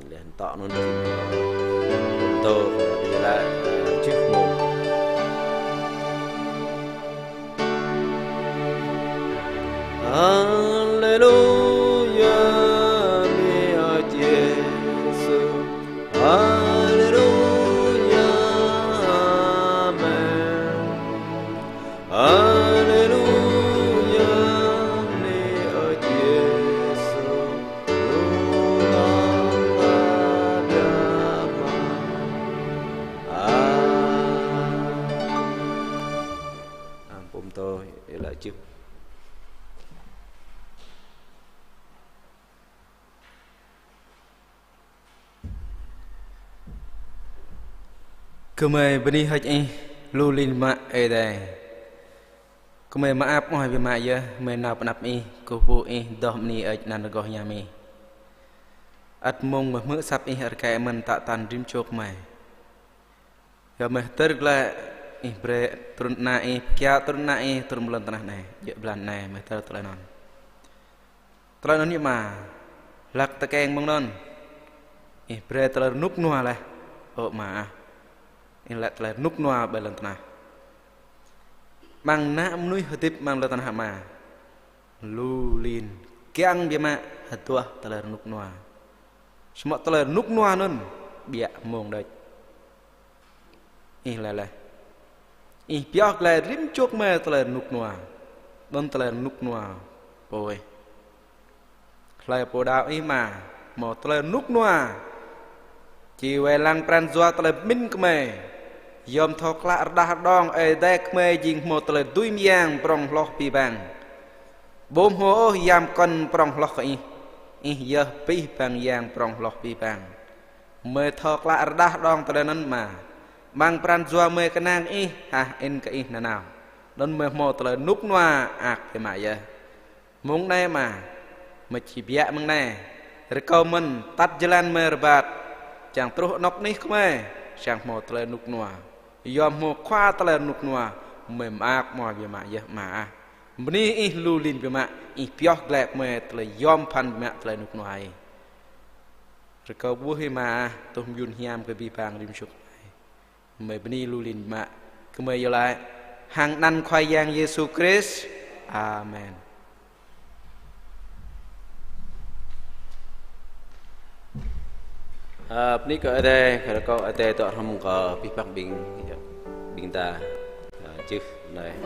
Lên tọ luôn thì tô là trước mồm. Hallelujah, mi ở Giêsu. Hallelujah, amen. Hallelujah, mi ở Giêsu. Bom tôi lại trước. Kumai beni haji lulin mak edai. Kumai maaf mohon bermak ya, menap nap kupu doh ni nan goh nyami. At mong mơ sap harkai men tak tan dim chok mai. Ya meh tergla bre turun naik kia turun naik turun bulan tanah naik je bulan naik meh tertelanon. Telanon ni ma lak tekeng mong non. Bre telar nuk nuah lah. Oh ma. Inlat telar nuk nuah bulan tanah. Mang na menui hatip mang bulan tanah ma. Lulin kiang dia ma hatuah telar nuk nuah. Semua telar nuk nuah non biak mong dah. Lah. Piak lai rim chok me telar nuk nuah. Don telar nuk nuah. Boy. Lai podau ma mau telar nuk nuah. Chỉ lang pran zua telar min kme. Yom thok la dah dong dek kme jing mo telar dui miang prong loh pi bang. Bom ho yam kon prong loh kai. Yah pi bang yang prong loh pi bang. Me thok la dah dong telar nan ma. Mang pran zua me kenang en ke nanau. Don me mo telar nuk nuah ak pe ma ya. Mong nai ma. Me chi biak mong nai. Rekau men tat jalan me rebat. Chang terus nok ni kme. Chang mo telar nuk nuah. Yom mo kwa telar nuk nuah. Me mak mo be ma ya ma. Beni lulin be ma. Pioh glek me telar yom pan be ma telar nuk nuah. Rekau buh ma tum yun hiam ke bi pang rim chuk. Mày beni lulin mak kemai lại hàng nan khoai yang Yesus Christ. Amen. Beni ke ada kalau kau ada tu orang muka pihak bing ta trước này